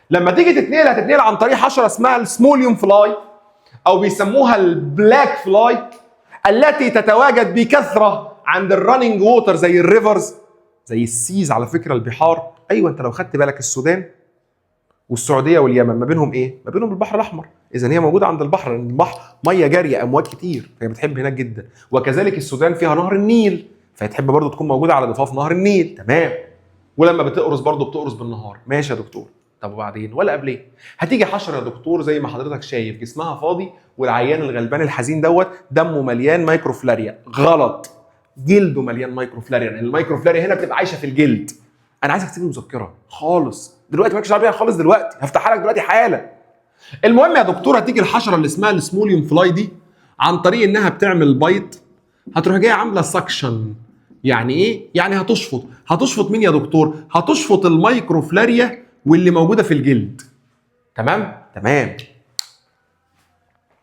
A: لما تيجي هتتنقل عن طريق حشره اسمها السموليوم فلاي، او بيسموها البلاك فلاي، التي تتواجد بكثره عند الرننج ووتر زي الريفرز، زي السيز. على فكره البحار، ايوه انت لو خدت بالك السودان والسعوديه واليمن ما بينهم ايه؟ ما بينهم البحر الاحمر. اذا هي موجوده عند البحر، لان البحر ميه جاريه، امواج كتير، فهي بتحب هناك جدا. وكذلك السودان فيها نهر النيل، فهتحب برضو تكون موجوده على ضفاف نهر النيل. تمام. ولما بتقرص برضو بتقرص بالنهار. ماشي يا دكتور. طب وبعدين ولا قبلين؟ هتيجي حشره يا دكتور زي ما حضرتك شايف جسمها فاضي، والعيان الغلبان الحزين دوت دمه مليان مايكروفلاريا. غلط، جلده مليان مايكروفلاريا، لان المايكروفلاريا هنا بتبقى عايشه في الجلد. انا عايزك تسيب المذكره خالص دلوقتي، مالكش دعوه بيها خالص دلوقتي، هفتحها لك دلوقتي حالا. المهم يا دكتور، هتيجي الحشره اللي اسمها السموليوم فلاي دي عن طريق انها بتعمل بيض، هتروح جايه عامله سكشن. يعني ايه؟ يعني هتشفط مين يا دكتور؟ هتشفط المايكروفلاريا واللي موجوده في الجلد. تمام.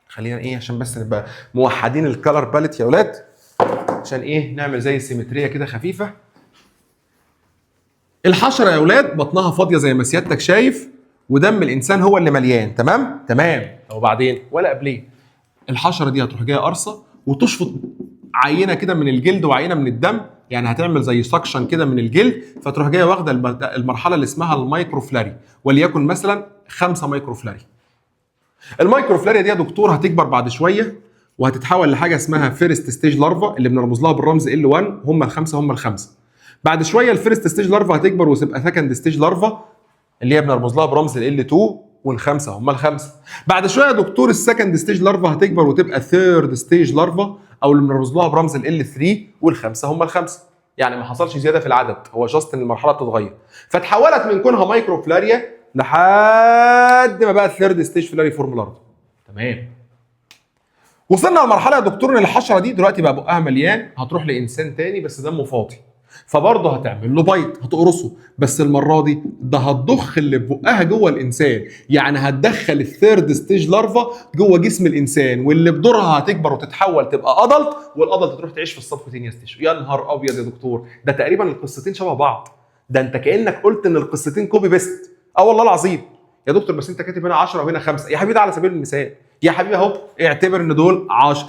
A: خلينا ايه عشان بس نبقى موحدين الكالر باليت يا اولاد، عشان ايه نعمل زي سيمتريه كده خفيفه. الحشره يا اولاد بطنها فاضيه زي ما سيادتك شايف، ودم الانسان هو اللي مليان. تمام. وبعدين ولا قبليه الحشره دي هتروح جايه قرصه وتشفط عينه كده من الجلد وعينه من الدم، يعني هتعمل زي سكشن كده من الجلد، فتروح جايه واخده المرحله اللي اسمها المايكروفلاري، وليكن مثلا 5 مايكروفلاري. المايكروفلاريا دي يا دكتور هتكبر بعد شويه وهتتحول لحاجه اسمها فيرست ستيج لارفا اللي بنرمز لها بالرمز L1. هم الخمسه. بعد شويه الفيرست ستيج لارفا هتكبر وتبقى سكند ستيج لارفا اللي هي بنرمز لها برمز L2، والخمسه هم الخمسه. بعد شويه يا دكتور السكند ستيج لارفا هتكبر وتبقى ثيرد ستيج لارفا او اللي بنرمز لها برمز L3، والخمسه هم الخمسه. يعني ما حصلش زياده في العدد، هو جاست ان المرحله بتتغير، فتحولت من كونها مايكروفلاريا لحد ما بقى ثيرد ستيج فلاري فورم لارفا. تمام. وصلنا لمرحله يا دكتور ان الحشره دي دلوقتي بقى بقها مليان، هتروح لانسان تاني بس دمه فاضي، فبرضه هتعمل له بيض، هتقرصه، بس المره دي ده هتضخ اللي بقها جوه الانسان، يعني هتدخل الثيرد ستيج لارفا جوه جسم الانسان، واللي بدورها هتكبر وتتحول تبقى ادلت، والادلت تروح تعيش في السبكوتينيوس تيشو. يا نهار ابيض يا دكتور، ده تقريبا القصتين شبه بعض، ده انت كانك قلت ان القصتين كوبي بيست. والله العظيم يا دكتور، بس انت كاتب هنا 10 وهنا 5 يا حبيبي، على سبيل المثال يا حبيبي اهو، اعتبر ان دول 10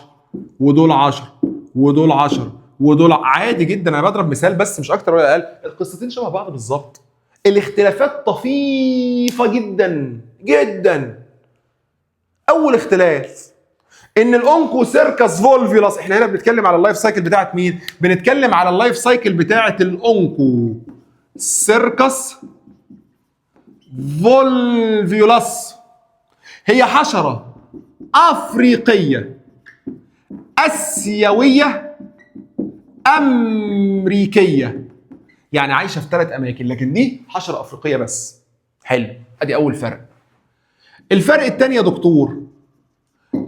A: ودول 10 ودول 10 ودول عادي جدا، انا بضرب مثال بس مش اكتر ولا اقل. القصتين شبه بعض بالظبط، الاختلافات طفيفه جدا جدا. اول اختلاف ان الاونكو سيركس فولفيولاس، احنا هنا بنتكلم على اللايف سايكل بتاعت مين؟ بنتكلم على اللايف سايكل بتاعت الاونكو سيركس فولفيولاس. هي حشره افريقيه اسيويه امريكيه، يعني عايشه في 3 اماكن، لكن دي حشره افريقيه بس. حلو، ادي اول فرق. الفرق الثاني يا دكتور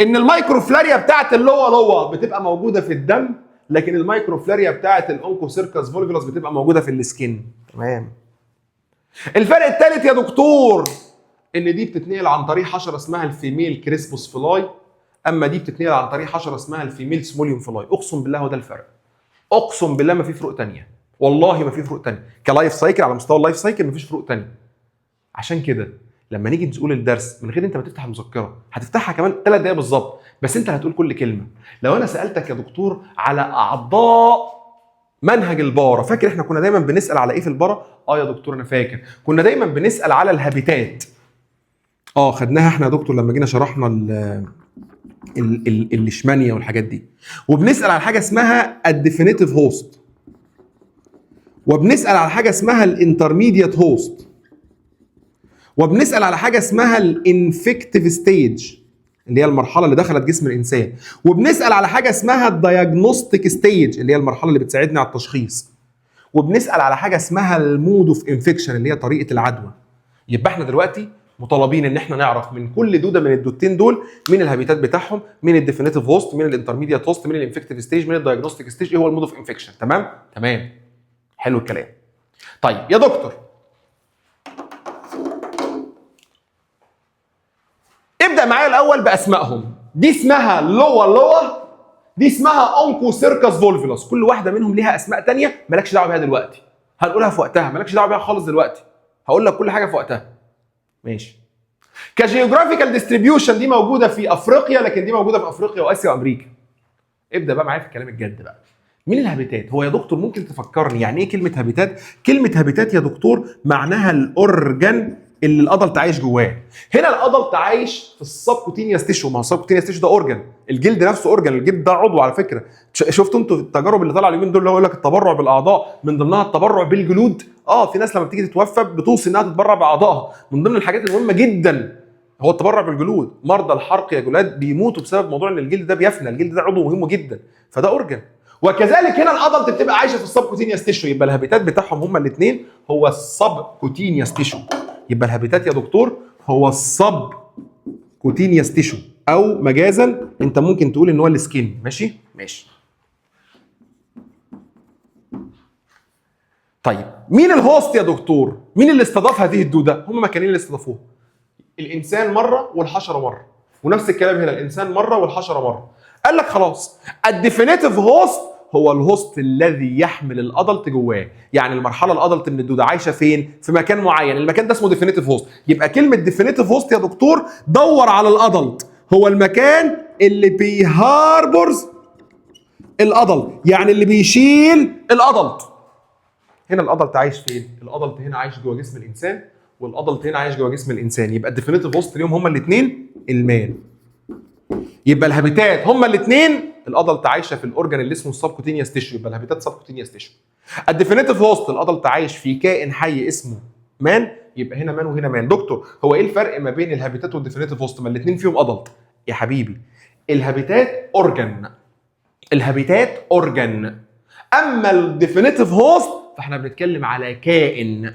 A: ان المايكروفلاريا بتاعت اللوا بتبقى موجوده في الدم، لكن المايكروفلاريا بتاعت الاونكوسيركس فولفيولاس بتبقى موجوده في السكين. تمام. الفرق الثالث يا دكتور ان دي بتتنقل عن طريق حشره اسمها الفيميل كريسبوس فلاي، اما دي بتتنقل عن طريق حشره اسمها الفيميل سموليوم فلاي. اقسم بالله هو ده الفرق، اقسم بالله ما في فروق ثانيه، والله ما في فروق ثانيه كلايف سايكل، على مستوى اللايف سايكل ما فيش فروق ثانيه. عشان كده لما نيجي نقول الدرس من غير انت ما تفتح المذكره، هتفتحها كمان 3 دقايق بالظبط، بس انت هتقول كل كلمه. لو انا سالتك يا دكتور على اعضاء منهج البارة، فاكر احنا كنا دايما بنسال على ايه في البارة؟ يا دكتور انا فاكر كنا دايما بنسال على الهابيتات. خدناها احنا يا دكتور لما جينا شرحنا الليشمانيا والحاجات دي. وبنسال على حاجه اسمها الديفينيتيف هوست، وبنسال على حاجه اسمها الانترميديت هوست، وبنسال على حاجه اسمها الانفكتيف ستيج اللي هي المرحله اللي دخلت جسم الانسان، وبنسال على حاجه اسمها الدايجنوستيك ستيج اللي هي المرحله اللي بتساعدنا على التشخيص، وبنسال على حاجه اسمها المود اوف انفكشن اللي هي طريقه العدوى. يبقى احنا دلوقتي مطالبين ان احنا نعرف من كل دوده من الدودتين دول مين الهابيتات بتاعهم، مين الديفينيتيف هوست، مين الانترميديت هوست، مين الانفكتيف ستيج، مين الدايجنوستيك ستيج، ايه هو المود اوف انفكشن. تمام. حلو الكلام. طيب يا دكتور ابدا معايا الاول باسمائهم. دي اسمها لوا، دي اسمها اونكو سيركس فولفيولاس. كل واحده منهم ليها اسماء ثانيه مالكش دعوه بيها دلوقتي، هنقولها في وقتها، مالكش دعوه بيها خالص دلوقتي، هقول لك كل حاجه في وقتها. ماشي. كجيوغرافيكال ديستريبيوشن دي موجوده في افريقيا، لكن دي موجوده في افريقيا واسيا وامريكا. ابدا بقى معايا في الكلام الجد بقى. مين الهابيتات؟ هو يا دكتور ممكن تفكرني يعني ايه كلمه هابيتات؟ كلمه هابيتات يا دكتور معناها الاورجن اللي الادلت عايش جواه. هنا الادلت عايش في السبكوتينيوس تيشو، ما هو السبكوتينيوس تيشو ده اورجن، الجلد نفسه اورجن، الجلد ده عضو على فكره. شفتوا انتوا التجارب اللي طالعه اليومين دول اللي هو يقول لك التبرع بالاعضاء، من ضمنها التبرع بالجلود. في ناس لما بتيجي تتوفى بتوصي انها تتبرع باعضائها، من ضمن الحاجات المهمه جدا هو التبرع بالجلود. مرضى الحرق يا جلاد بيموتوا بسبب موضوع ان الجلد ده بيفنى، الجلد ده عضو مهم جدا، فده اورجن. وكذلك هنا الادلت بتبقى عايشه في السبكوتينيوس تيشو، يبقى الهابيتات بتاعهم هما الاثنين هو السبكوتينيوس تيشو. يبقى الهابيتات يا دكتور هو السبكوتينيوس تيشو. او مجازا انت ممكن تقول ان هو السكين. ماشي ماشي. طيب مين الهوست يا دكتور؟ مين اللي استضاف هذه الدوده؟ هم مكانين اللي استضافوها، الانسان مره والحشره مره، ونفس الكلام هنا الانسان مره والحشره مره. قال لك خلاص الديفينيتيف هوست هو الهوست الذي يحمل الادلت جواه، يعني المرحله الادلت من الدوده عايشه فين؟ في مكان معين، المكان ده اسمه ديفينيتيف هوست. يبقى كلمه ديفينيتيف هوست يا دكتور دور على الادلت، هو المكان اللي بيهاربرز الادلت، يعني اللي بيشيل الادلت. هنا الادلت عايش فين؟ الادلت هنا عايش جوه جسم الانسان، والادلت هنا عايش جوه جسم الانسان. يبقى الديفينيتيف هوست ليهم هما الاثنين المان. يبقى الهابيتات هما الاثنين، الادلت عايشه في الاورجن اللي اسمه السبكوتينيوس تيشو، يبقى الهابيتات سبكوتينيوس تيشو. الديفينيتيف هوست الادلت عايش في كائن حي اسمه مان، يبقى هنا مان وهنا مان. دكتور هو ايه الفرق ما بين الهابيتات والديفينيتيف هوست؟ ما الاثنين فيهم ادلت يا حبيبي. الهابيتات اورجن، الهابيتات اورجن، اما الديفينيتيف هوست فاحنا بنتكلم على كائن،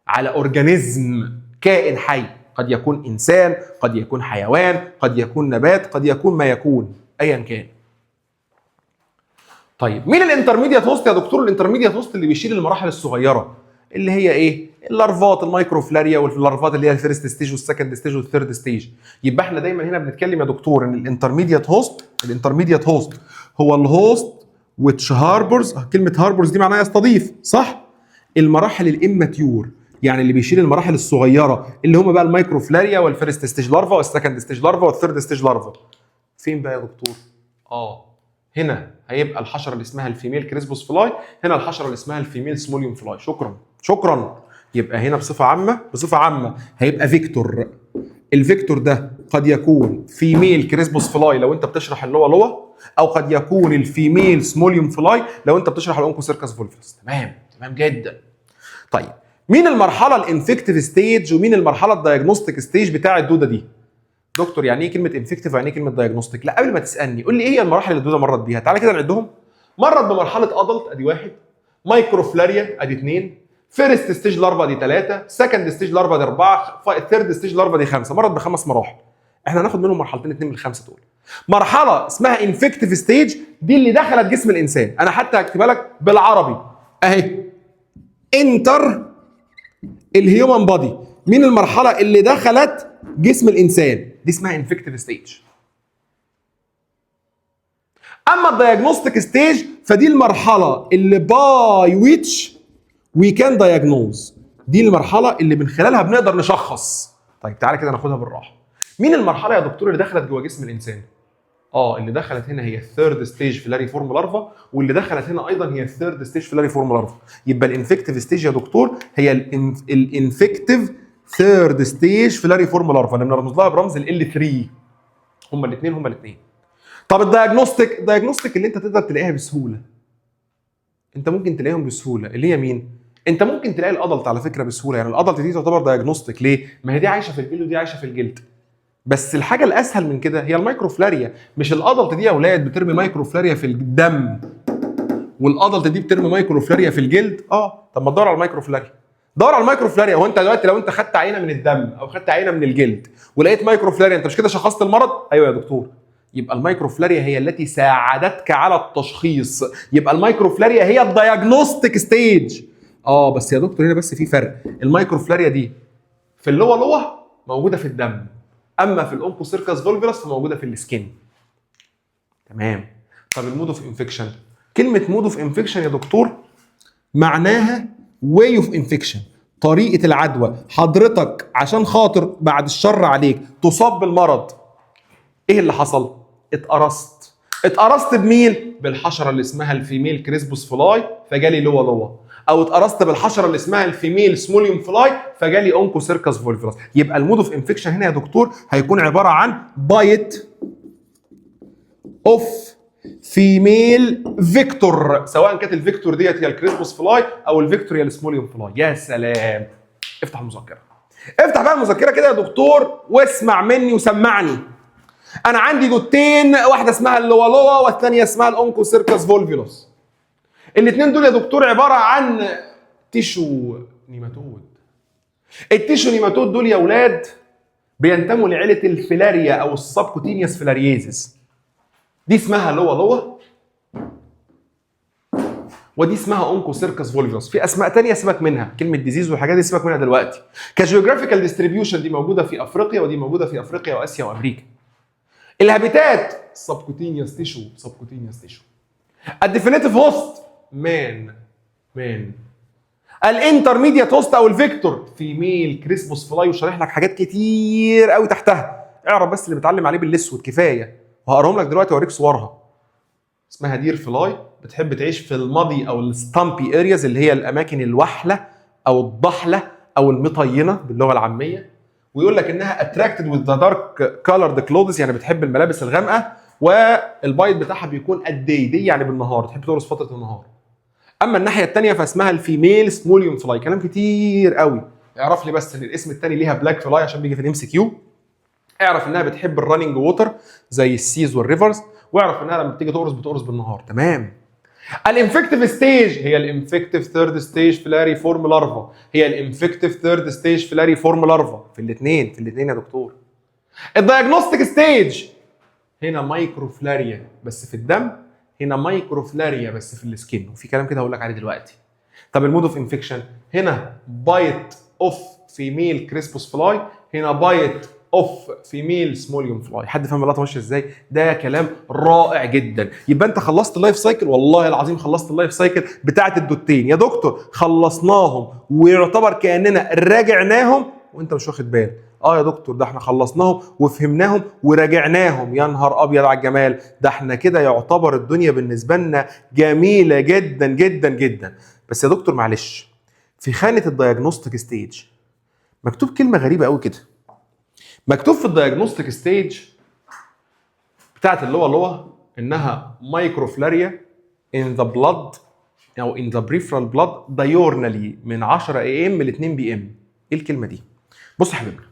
A: على اورجانيزم، كائن حي، قد يكون انسان، قد يكون حيوان، قد يكون نبات، قد يكون ما يكون، ايا كان. طيب مين الانترميديات هوست يا دكتور؟ الانترميديات هوست اللي بيشيل المراحل الصغيره، اللي هي ايه؟ اللارفات، المايكروفلاريا، واللارفات اللي هي الفيرست ستيج والسكند ستيج والثيرد ستيج. يبقى احنا دايما هنا بنتكلم يا دكتور ان الانترميديات هوست، الانترميديات هوست هو الهوست which harbors، كلمه هاربرز دي معناها يستضيف، صح؟ المراحل الاماتيور، يعني اللي بيشيل المراحل الصغيره اللي هم بقى المايكروفلاريا والفيرست ستيج لارفا والسكند ستيج لارفا والثيرد ستيج لارفا. فين بقى يا دكتور؟ هنا هيبقى الحشره اللي اسمها الفيميل كريسبوس فلاي، هنا الحشره اللي اسمها الفيميل سموليوم فلاي. شكرا شكرا. يبقى هنا بصفه عامه، بصفه عامه هيبقى فيكتور. الفيكتور ده قد يكون فيميل كريسبوس فلاي لو انت بتشرح اللوا لوا، او قد يكون الفيميل سموليوم فلاي لو انت بتشرح الاونكوسيركس فولفلس. تمام تمام جدا. طيب مين المرحله الانفكتيف ستيج ومين المرحله الدايجنوستيك ستيج بتاع الدوده دي؟ دكتور يعني ايه كلمه انفكتيف ويعني ايه كلمه دايجنوستيك؟ لا قبل ما تسالني قول لي ايه هي المراحل اللي الدوده مرت بيها. تعالى كده نعدهم. مرت بمرحله ادلت ادي 1، مايكروفلاريا ادي 2، فيرست ستيج لارفا دي 3، سكند ستيج لارفا دي 4، ثيرد ستيج لارفا دي 5. مرت ب5 مراحل. احنا هناخد منهم مرحلتين 2 من ال5 دول. مرحله اسمها انفكتيف ستيج دي اللي دخلت جسم الانسان، انا حتى هكتبها لك بالعربي اهي، انتر الهيومن بادي. مين المرحله اللي دخلت جسم الانسان؟ دي اسمها انفكتيف ستيج. اما الدايجنوستيك ستيج فدي المرحله اللي باي ويتش وي كان دايجنوز، دي المرحله اللي من خلالها بنقدر نشخص. طيب تعالى كده ناخدها بالراحه. مين المرحله يا دكتور اللي دخلت جوه جسم الانسان؟ اللي دخلت هنا هي الثيرد ستيج فيلاري فورم لارفا، واللي دخلت هنا ايضا هي الثيرد ستيج فيلاري فورم لارفا. يبقى الانفكتيف ستيج يا دكتور هي الانفكتيف ثيرد ستيج فيلاري فورم لارفا اللي بنرمز لها برمز ال 3. هما الاثنين. طب الدايجنوستيك اللي انت تقدر تلاقيها بسهوله، انت ممكن تلاقيهم بسهوله، اللي هي مين؟ انت ممكن تلاقي الادلت على فكره بسهوله، يعني الادلت دي تعتبر دايجنوستيك. ليه؟ ما هي دي عايشه في الجلد ودي عايشه في الجلد. بس الحاجه الاسهل من كده هي المايكروفلاريا. مش الادلت دي يا اولاد بترمي مايكروفلاريا في الدم والادلت دي بترمي مايكروفلاريا في الجلد؟ طب ما تدور على المايكروفلاريا. دور على المايكروفلاريا. هو انت دلوقتي لو انت خدت عينه من الدم او خدت عينه من الجلد ولقيت مايكروفلاريا، انت مش كده شخصت المرض؟ ايوه يا دكتور. يبقى المايكروفلاريا هي التي ساعدتك على التشخيص، يبقى المايكروفلاريا هي الدايجنوستيك ستيج. بس يا دكتور هنا بس في فرق، المايكروفلاريا دي في اللوا موجوده في الدم، اما في الاونكوسيركس فولفيلس فموجوده في السكين. تمام. طب المود اوف انفكشن، كلمه مود اوف انفكشن يا دكتور معناها واي اوف انفكشن، طريقه العدوى. حضرتك عشان خاطر بعد الشر عليك تصاب بالمرض، ايه اللي حصل؟ اتقرصت بمين؟ بالحشره اللي اسمها الفيميل كريسبوس فلاي فجالي لوا، او اتقرصت بالحشره اللي اسمها الفيميل سموليوم فلاي فجالي اونكوسيركس فولفيلس. يبقى المود اوف انفكشن هنا يا دكتور هيكون عباره عن بايت اوف فيميل فيكتور، سواء كانت الفيكتور ديت هي الكريسبوس فلاي او الفيكتور هي السموليوم فلاي. يا سلام. افتح المذكره، افتح بقى المذكره كده يا دكتور واسمع مني وسمعني. انا عندي دوتين، واحده اسمها اللوا والثانيه اسمها الاونكوسيركس فولفيلوس. الاثنين دول يا دكتور عباره عن تيشو نيماتود. التيشو نيماتود دول يا اولاد بينتموا لعيله الفيلاريا او السبكوتينيوس فيلاريزيس. دي اسمها لوا ودي اسمها اونكوسيركس فولفيوس. في اسماء ثانيه سيبك منها، كلمه ديزيز والحاجات دي سيبك منها دلوقتي. كجيوغرافيكال ديستريبيوشن دي موجوده في افريقيا ودي موجوده في افريقيا واسيا وامريكا. الهابيتات سبكوتينيوس تيشو الديفينيتيف هوست مان الانترميديات هوست او الفيكتور فيميل كريسبوس فلاي، وشارح لك حاجات كتير قوي تحتها، اعرف بس اللي بتعلم عليه بالاسود كفايه، وهقراهم لك دلوقتي واوريك صورها. اسمها دير فلاي، بتحب تعيش في الماضي او الستامبي ارياز اللي هي الاماكن الوحله او الضحله او المطينه باللغه العاميه، ويقول لك انها اتراكتد وذ ذا دارك كولرد كلوثز، يعني بتحب الملابس الغامقه، والبايض بتاعها بيكون دي يعني بالنهار، تحب تقرص فتره النهار. اما الناحيه الثانيه فاسمها الفيميل سموليوم فلاي. كلام كتير قوي، اعرف لي بس ان الاسم الثاني ليها بلاك فلاي عشان بيجي في الام سي كيو. اعرف انها بتحب الرننج ووتر زي السيز والريفرز، واعرف انها لما بتيجي تقرص بتقرص بالنهار. تمام. الانفكتيف ستيج هي الانفكتيف ثيرد ستيج فيلاري فورم لارفا، هي الانفكتيف ثيرد ستيج فيلاري فورم لارفا في الاثنين يا دكتور. الدايجنوستيك ستيج هنا مايكروفلاريا بس في الدم، هنا مايكروفلاريا بس في السكين، وفي كلام كده هقول لك عليه دلوقتي. طب المود اوف انفكشن هنا بايت اوف فيميل كريسبوس فلاي، هنا بايت اوف فيميل سموليوم فلاي. حد فاهم اللقطه ماشيه ازاي؟ ده كلام رائع جدا. يبقى انت خلصت اللايف سايكل، والله العظيم خلصت اللايف سايكل بتاعه الدوتين يا دكتور، خلصناهم ويعتبر كاننا راجعناهم وانت مش واخد بالك. يا دكتور ده احنا خلصناهم وفهمناهم وراجعناهم، يا نهار ابيض على الجمال، ده احنا كده يعتبر الدنيا بالنسبه لنا جميله جدا جدا جدا. بس يا دكتور معلش، في خانه الدايجنوستيك ستيج مكتوب كلمه غريبه قوي كده. مكتوب في الدايجنوستيك ستيج بتاعت اللوا انها مايكروفلاريا in the blood او in the peripheral blood diurnally من 10 AM ل 2 PM. ايه الكلمه دي؟ بص يا حبيبنا،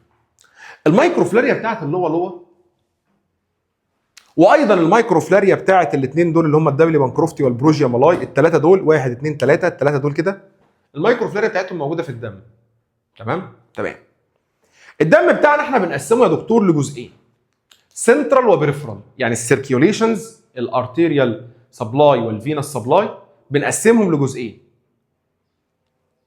A: المايكروفلاريا بتاعت اللوا وايضا المايكروفلاريا بتاعت الاثنين دول اللي هم الدبلي بانكروفتي والبروجيا مالاي، الثلاثه دول 1 2 3 الثلاثه دول كده، المايكروفلاريا بتاعتهم موجوده في الدم. تمام. الدم بتاعنا احنا بنقسمه يا دكتور لجزئين، سنترال وبريفرال، يعني السيركيوليشنز الارتيريال سبلاي والفينس سبلاي بنقسمهم لجزئين،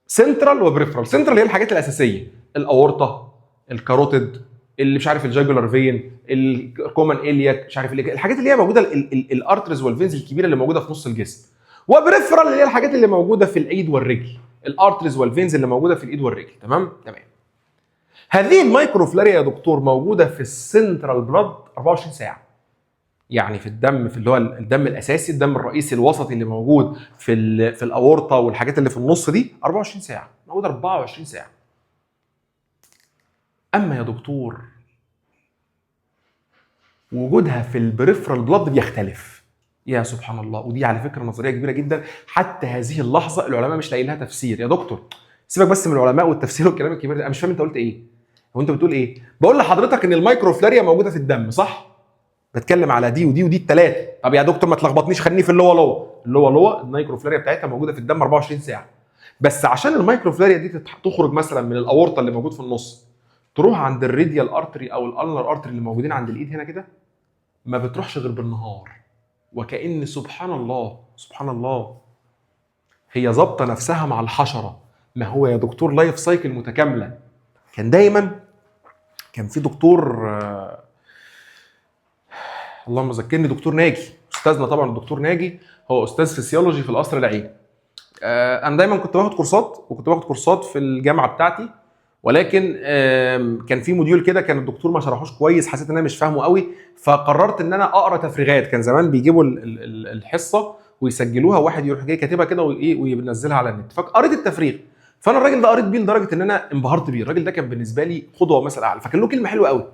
A: سنترال وبريفرال. سنترال هي الحاجات الاساسيه، الاورطه، الكاروتيد، اللي مش عارف الجاجولار فين، الكومن الياك، مش عارف الحاجات اللي هي موجوده الارترز والفينز الكبيره اللي موجوده في نص الجسم. وبريفرال اللي هي الحاجات اللي موجوده في الايد والرجل، الارترز والفينز اللي موجوده في الايد والرجل. تمام. هذه المايكروفلاريا يا دكتور موجوده في السنترال بلاد 24 ساعه، يعني في الدم، في اللي هو الدم الاساسي، الدم الرئيسي الوسطي اللي موجود في الاورطه والحاجات اللي في النص دي 24 ساعه، موجوده 24 ساعه. اما يا دكتور وجودها في البريفرال بلاد بيختلف. يا سبحان الله، ودي على فكره نظريه كبيره جدا، حتى هذه اللحظه العلماء مش لاقيين لها تفسير. يا دكتور سيبك بس من العلماء والتفسير والكلام الكبير ده، انا مش فاهم انت قلت ايه. هو انت بتقول ايه؟ بقول لحضرتك ان المايكروفلاريا موجوده في الدم، صح؟ بتكلم على دي ودي الثلاثه. طب يا دكتور ما تلخبطنيش، خليني في اللوا المايكروفلاريا بتاعتها موجوده في الدم 24 ساعه. بس عشان المايكروفلاريا دي تخرج مثلا من الاورطه اللي موجود في النص تروح عند الراديال ارتري او الالنر ارتري اللي موجودين عند الايد هنا كده، ما بتروحش غير بالنهار. وكأن سبحان الله هي ظابطه نفسها مع الحشره. ما هو يا دكتور لايف سايكل متكامله. كان في دكتور اللهم ذكرني، دكتور ناجي، استاذنا طبعا الدكتور ناجي، هو استاذ فسيولوجي في القصر العيني. انا دايما كنت باخد كورسات في الجامعه بتاعتي، ولكن كان في موديول كده كان الدكتور ما شرحوش كويس، حسيت ان انا مش فاهمه قوي، فقررت ان انا اقرا تفريغات. كان زمان بيجيبوا الحصه ويسجلوها، واحد يروح جاي كاتبها كده وينزلها على النت، فقريت التفريغ. فانا الراجل ده قريت بيه لدرجه ان انا انبهرت بيه. الراجل ده كان بالنسبه لي قدوه ومثل اعلى. فكان له كلمه حلوه قوي،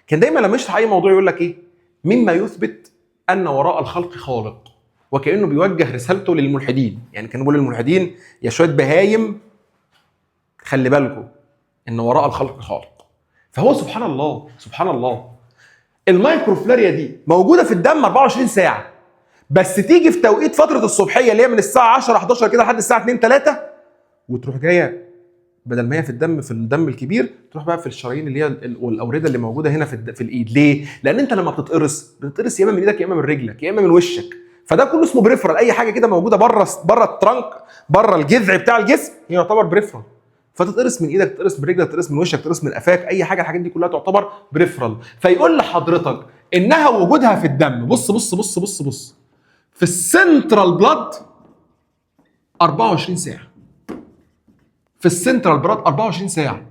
A: كان دايما لما يشرح اي موضوع يقول لك ايه؟ مما يثبت ان وراء الخلق خالق. وكانه بيوجه رسالته للملحدين، يعني كان بيقول للملحدين يا شويه بهايم خلي بالكم ان وراء الخلق خالق. فهو سبحان الله المايكروفلاريا دي موجوده في الدم 24 ساعه، بس تيجي في توقيت فتره الصبحيه اللي هي من الساعه 10 11 كده لحد الساعه 2 3 وتروح جايه بدل ما هي في الدم الكبير تروح بقى في الشرايين اللي هي والاورده اللي موجوده هنا في الايد. ليه؟ لان انت لما بتتقرص يا اما من ايدك يا اما من رجلك يا اما من وشك، فده كله اسمه بريفرال. اي حاجه كده موجوده بره الترنك، بره الجذع بتاع الجسم، هي يعتبر بريفرال. فتتقرص من ايدك، تتقرص من رجلك، تتقرص من وشك، تتقرص من قفاك، اي حاجه الحاجات دي كلها تعتبر بريفرال. فيقول لحضرتك انها وجودها في الدم، بص بص بص بص بص، في السنترال بلاد 24 ساعه. في السنترال بلاد 24 ساعه.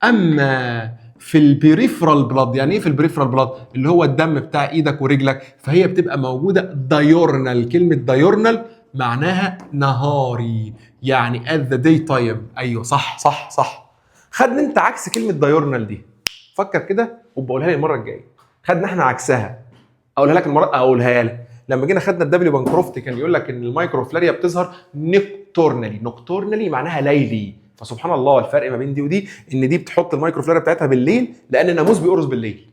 A: اما في البريفرال بلاد، يعني ايه في البريفرال بلاد؟ اللي هو الدم بتاع ايدك ورجلك، فهي بتبقى موجوده دايورنال. كلمه دايورنال معناها نهاري، يعني at the day time. ايوه صح صح صح. خدنا انت عكس كلمه دايورنال دي، فكر كده وبقولها لي المره الجايه. خدنا احنا عكسها، اقولها لك المره، اقولها لك لما جينا خدنا الدبليو بانكروفت كان يقول لك ان المايكروفلاريا بتظهر نكتورنالي. نكتورنالي معناها ليلي. فسبحان الله الفرق ما بين دي ودي ان دي بتحط المايكروفلاريا بتاعتها بالليل لان الناموس بيقرص بالليل،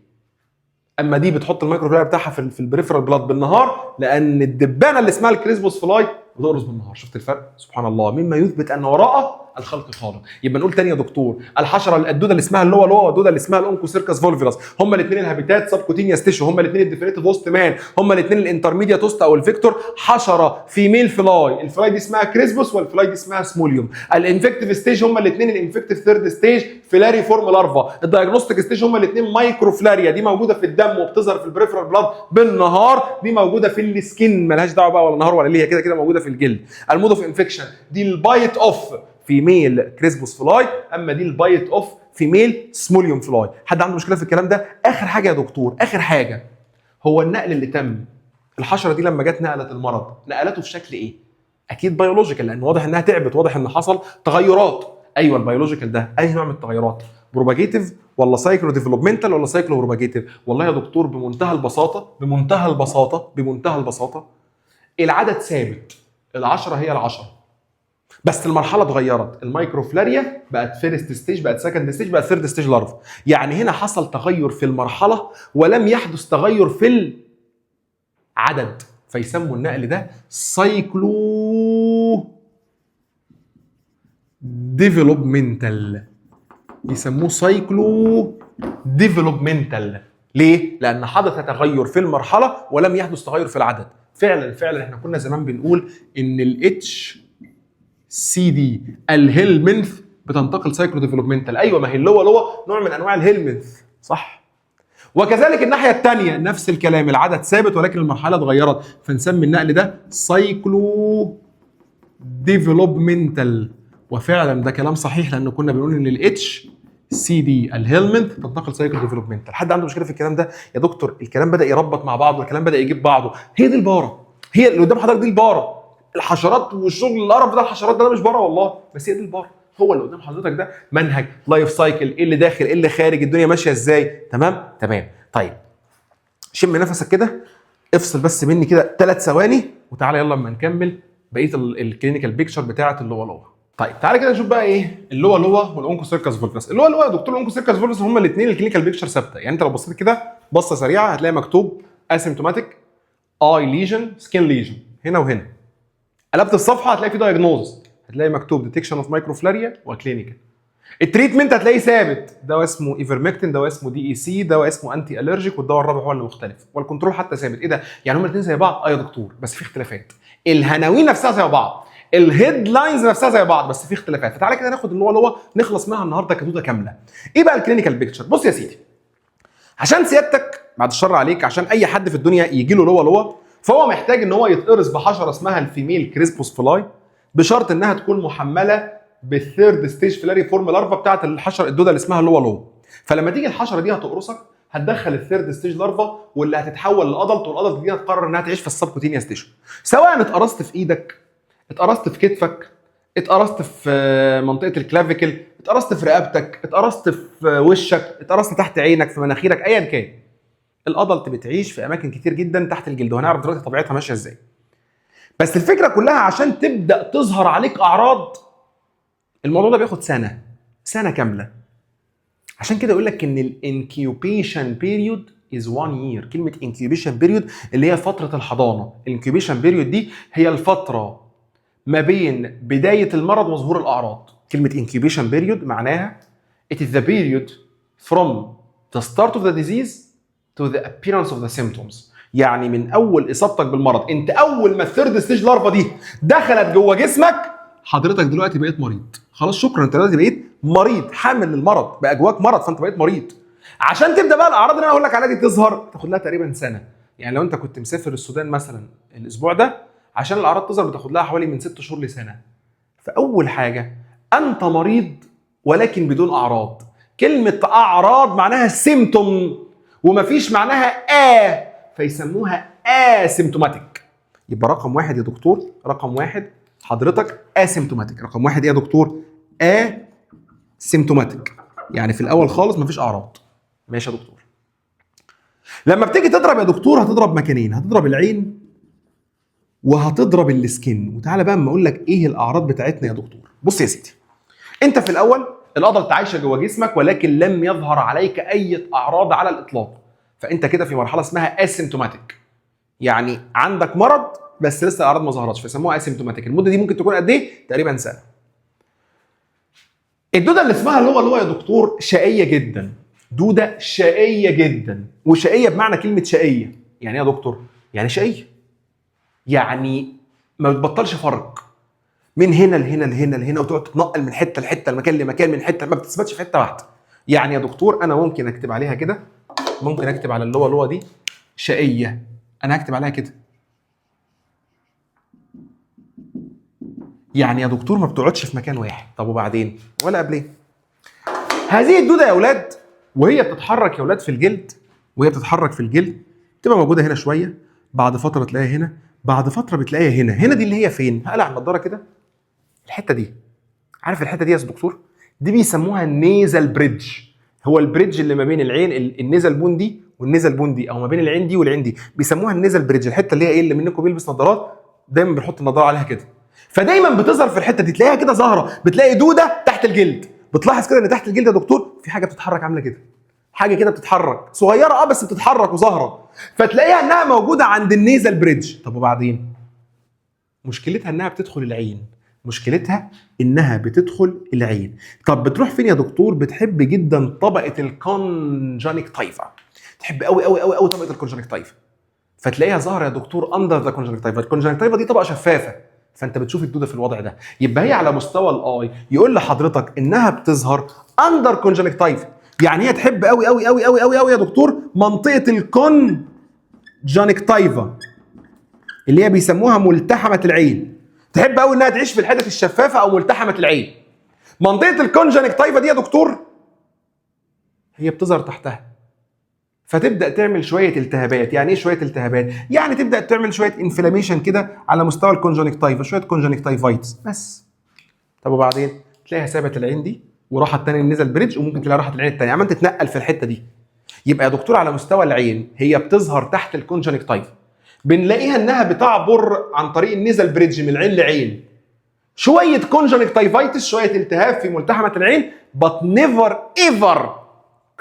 A: اما دي بتحط المايكروفلاريا بتاعها في البريفرال بلاد بالنهار لان الدبانه اللي اسمها الكريسبوس فلاي بتقرص بالنهار. شفت الفرق؟ سبحان الله، مما يثبت ان وراء الخلق خالق. يبقى نقول تاني يا دكتور، الحشره الدوده اللي اسمها اللوا لوا والدوده اللي اسمها الاونكوسيركس فولفيلاس، هما الاثنين الهابيتات سبكوتينيوس تيشو، هما الاثنين الديفينيتيف هوست مان، هما الاثنين الانترميديات هوست او الفيكتور. حشره فيميل فلاي، الفلاي دي اسمها كريسبوس والفلاي دي اسمها سموليوم. الانفكتيف ستيج هما الاثنين الانفكتيف ثيرد ستيج فيلاري فورم لارفا. الدايجنوستيك ستيج هما الاثنين مايكروفلاريا، دي موجوده في الدم وبتظهر في البريفرال بلاد بالنهار، دي موجوده في السكين مالهاش دعوه بقى ولا نهار ولا ليه، كده كده موجوده في الجلد. المود اوف انفكشن دي البايت اوف فيميل كريسبوس فلاي، اما دي البايت اوف فيميل سموليوم فلاي. حد عنده مشكله في الكلام ده؟ اخر حاجه يا دكتور، اخر حاجه، هو النقل اللي تم. الحشره دي لما جت نقلت المرض، نقلته في شكل ايه؟ اكيد بيولوجيكال، لان واضح انها تعبت، واضح ان حصل تغيرات. ايوه البيولوجيكال ده اي نوع من التغيرات؟ بروباجيتيف ولا سايكلو ديفلوبمنتال ولا سايكلو بروباجيتيف؟ والله يا دكتور بمنتهى البساطه العدد ثابت، ال10 هي ال10، بس المرحله اتغيرت. المايكروفلاريا بقت فيرست ستيج، بقت سكند ستيج، بقت ثيرد ستيج لارفا. يعني هنا حصل تغير في المرحله ولم يحدث تغير في العدد، فيسموا النقل ده سايكلو ديفلوبمنتال. يسموه سايكلو ديفلوبمنتال. ليه؟ لان حدث تغير في المرحله ولم يحدث تغير في العدد. فعلا احنا كنا زمان بنقول ان الاتش سي دي الهيلمنث بتنتقل سايكلو ديفلوبمنتال. ايوه، ما هي اللوا نوع من انواع الهيلمنث، صح؟ وكذلك الناحيه الثانيه نفس الكلام، العدد ثابت ولكن المرحله اتغيرت، فنسمي النقل ده سايكلو ديفلوبمنتال. وفعلا ده كلام صحيح لان كنا بنقول ان الاتش سي دي الهيلمنث تنتقل سايكلو ديفلوبمنتال. حد عنده مشكله في الكلام ده؟ يا دكتور الكلام بدا يربط مع بعضه، الكلام بدا يجيب بعضه. هي دي الباره، هي اللي قدام حضرتك دي الباره. الحشرات والشغل القرف ده، الحشرات ده مش بره والله، بس هي دي الباره. هو اللي قدام حضرتك ده منهج لايف سايكل، ايه اللي داخل ايه اللي خارج، الدنيا ماشيه ازاي. تمام. طيب شم نفسك كده، افصل بس مني كده 3 ثواني وتعالى يلا اما نكمل بقيه الكلينيكال بيكتشر بتاعه اللوا. طيب تعالى كده نشوف بقى ايه اللوا والاونكوسيركس فولفيلاس. اللوا يا دكتور الاونكوسيركس فولفيلاس هما الاثنين الكلينيكال بيكتشر ثابته. يعني انت لو بصيت كده بصه سريعه هتلاقي مكتوب اسيمتوماتيك اي ليجن سكين ليجن هنا وهنا. قلبت الصفحه هتلاقي في دايجنوز، هتلاقي مكتوب ديتكشن اوف مايكروفلاريا وكلينيكال. التريتمنت هتلاقيه ثابت، دواء اسمه ايفرمكتين، دواء اسمه دي اي سي، دواء اسمه انتي الرجيك، والدواء الرابع هو اللي مختلف، والكنترول حتى ثابت. ايه ده؟ يعني هما الاثنين زي بعض؟ يا دكتور بس في اختلافات. العناوين نفسها زي بعض، الهيدلاينز نفسها زي بعض، بس في اختلافات. فتعالى كده ناخد اللوا نخلص منها النهارده كدوده كامله. ايه بقى الكلينيكال بيكتشر؟ بص يا سيدي، عشان سيادتك بعد الشر عليك، عشان اي حد في الدنيا يجي له لوا فهو محتاج ان هو يتقرص بحشره اسمها الفيميل كريسبوس فلاي، بشرط انها تكون محمله بالثيرد ستيج فيلاري فورم لارفا بتاعت الحشره الدوده اللي اسمها لوا. فلما تيجي الحشره دي هتقرصك هتدخل الثيرد ستيج لارفا واللي هتتحول لادلت، والادلت دي هتقرر انها تعيش في السبكوتينيوس تيشو. سواء اتقرصت في ايدك، اتقرصت في كتفك، اتقرصت في منطقه الكلافيكل، اتقرصت في رقبتك، اتقرصت في وشك، اتقرصت تحت عينك، في مناخيرك، ايا كان. الادلت بتعيش في اماكن كتير جدا تحت الجلد، وهنعرف دلوقتي طبيعتها ماشيه ازاي. بس الفكره كلها عشان تبدا تظهر عليك اعراض، الموضوع ده بياخد سنه كامله. عشان كده يقول لك ان الانكيوبيشن بيريود از 1 يير. كلمه انكيوبيشن بيريود اللي هي فتره الحضانه. الانكيوبيشن بيريود دي هي الفتره ما بين بدايه المرض وظهور الاعراض. كلمه incubation period معناها it is the period from the start of the disease to the appearance of the symptoms. يعني من اول اصابتك بالمرض، انت اول ما الثيرد ستيج لارفا دي دخلت جوه جسمك حضرتك دلوقتي بقيت مريض. خلاص شكرا، انت دلوقتي بقيت مريض حامل للمرض، بقى جواك مرض فانت بقيت مريض. عشان تبدا بقى الاعراض اللي انا هقول لك عليها دي تظهر تاخد لها تقريبا سنه. يعني لو انت كنت مسافر السودان مثلا الاسبوع ده، عشان الاعراض تظهر بتاخد لها حوالي من 6 شهور لسنه. فاول حاجه انت مريض ولكن بدون اعراض. كلمه اعراض معناها سيمتوم ومفيش معناها فيسموها اسيمتوماتيك. يبقى رقم واحد يا دكتور، رقم واحد حضرتك اسيمتوماتيك. رقم واحد ايه يا دكتور؟ اسيمتوماتيك، يعني في الاول خالص مفيش اعراض. ماشي يا دكتور. لما بتيجي تضرب يا دكتور هتضرب مكانين، هتضرب العين وهتضرب السكين. وتعالى بقى اما اقول لك ايه الاعراض بتاعتنا يا دكتور. بص يا سيدي، انت في الاول القدره عايشه جوه جسمك ولكن لم يظهر عليك اي اعراض على الاطلاق، فانت كده في مرحله اسمها اسيمتوماتيك. يعني عندك مرض بس لسه الاعراض ما ظهرتش، فيسموها اسيمتوماتيك. المده دي ممكن تكون قد ايه؟ تقريبا سنه. الدوده اللي اسمها اللي هو يا دكتور شقيه جدا، دوده شقيه جدا. وشقيه بمعنى كلمه شقيه يعني ايه يا دكتور؟ يعني شقيه، يعني ما بتبطلش فرق من هنا لهنا لهنا لهنا، وتقعد تتنقل من حته لحته، لمكان لمكان، من حته ما بتثبتش في حته واحده. يعني يا دكتور انا ممكن اكتب عليها كده، ممكن اكتب على اللي دي شقيه، انا هكتب عليها كده. يعني يا دكتور ما بتقعدش في مكان واحد. طب وبعدين؟ ولا قبليه. هذه الدوده يا اولاد وهي بتتحرك يا اولاد في الجلد، وهي بتتحرك في الجلد تبقى موجوده هنا شويه، بعد فتره تلاقيها هنا، بعد فتره بتلاقيها هنا. هنا دي اللي هي فين؟ هقلع النضاره كده، الحته دي. عارف الحته دي يا دكتور؟ دي بيسموها النيزل بريدج. هو البريدج اللي ما بين العين، النيزل بون دي والنيزل بون دي، او ما بين العين دي والعين دي، بيسموها النيزل بريدج. الحته اللي هي ايه، اللي منكم بيلبس نظارات دايما بنحط النظاره عليها كده، فدايما بتظهر في الحته دي، تلاقيها كده ظاهره، بتلاقي دوده تحت الجلد. بتلاحظ كده ان تحت الجلد يا دكتور في حاجه بتتحرك عامله كده، حاجه كده بتتحرك صغيره بس بتتحرك وظاهره، فتلاقيها انها موجوده عند النيزل بريدج. طب وبعدين؟ مشكلتها انها بتدخل العين، مشكلتها انها بتدخل العين. طب بتروح فين يا دكتور؟ بتحب جدا طبقه الكونجنكتيفا، تحب قوي قوي قوي قوي طبقه الكونجنكتيفا، فتلاقيها ظاهره يا دكتور اندر ذا كونجنكتيفا. الكونجنكتيفا دي طبقه شفافه، فانت بتشوف الدوده في الوضع ده. يبقى هي على مستوى الاي يقول لحضرتك انها بتظهر اندر كونجنكتيفا، يعني هي تحب قوي قوي قوي قوي قوي قوي يا دكتور منطقه الكونجنكتيفا اللي هي بيسموها ملتحمه العين. تحب قوي انها تعيش في الحتت الشفافه او ملتحمه العين. منطقه الكونجنكتيفا دي يا دكتور هي بتظهر تحتها، فتبدا تعمل شويه التهابات. يعني ايه شويه التهابات؟ يعني تبدا تعمل شويه انفلاميشن كده على مستوى الكونجنكتيفا، شويه كونجنكتيفايتس بس. طب وبعدين؟ تلاقيها سابت العين دي وراحت تاني النيزل بريدج، وممكن تلاقيها راحت العين الثانيه، عمال تتنقل في الحته دي. يبقى يا دكتور على مستوى العين هي بتظهر تحت الكونجنكتيفا، بنلاقيها انها بتعبر عن طريق النيزل بريدج من عين لعين، شويه كونجنكتيفايتس، شويه التهاب في ملتحمه العين، but never ever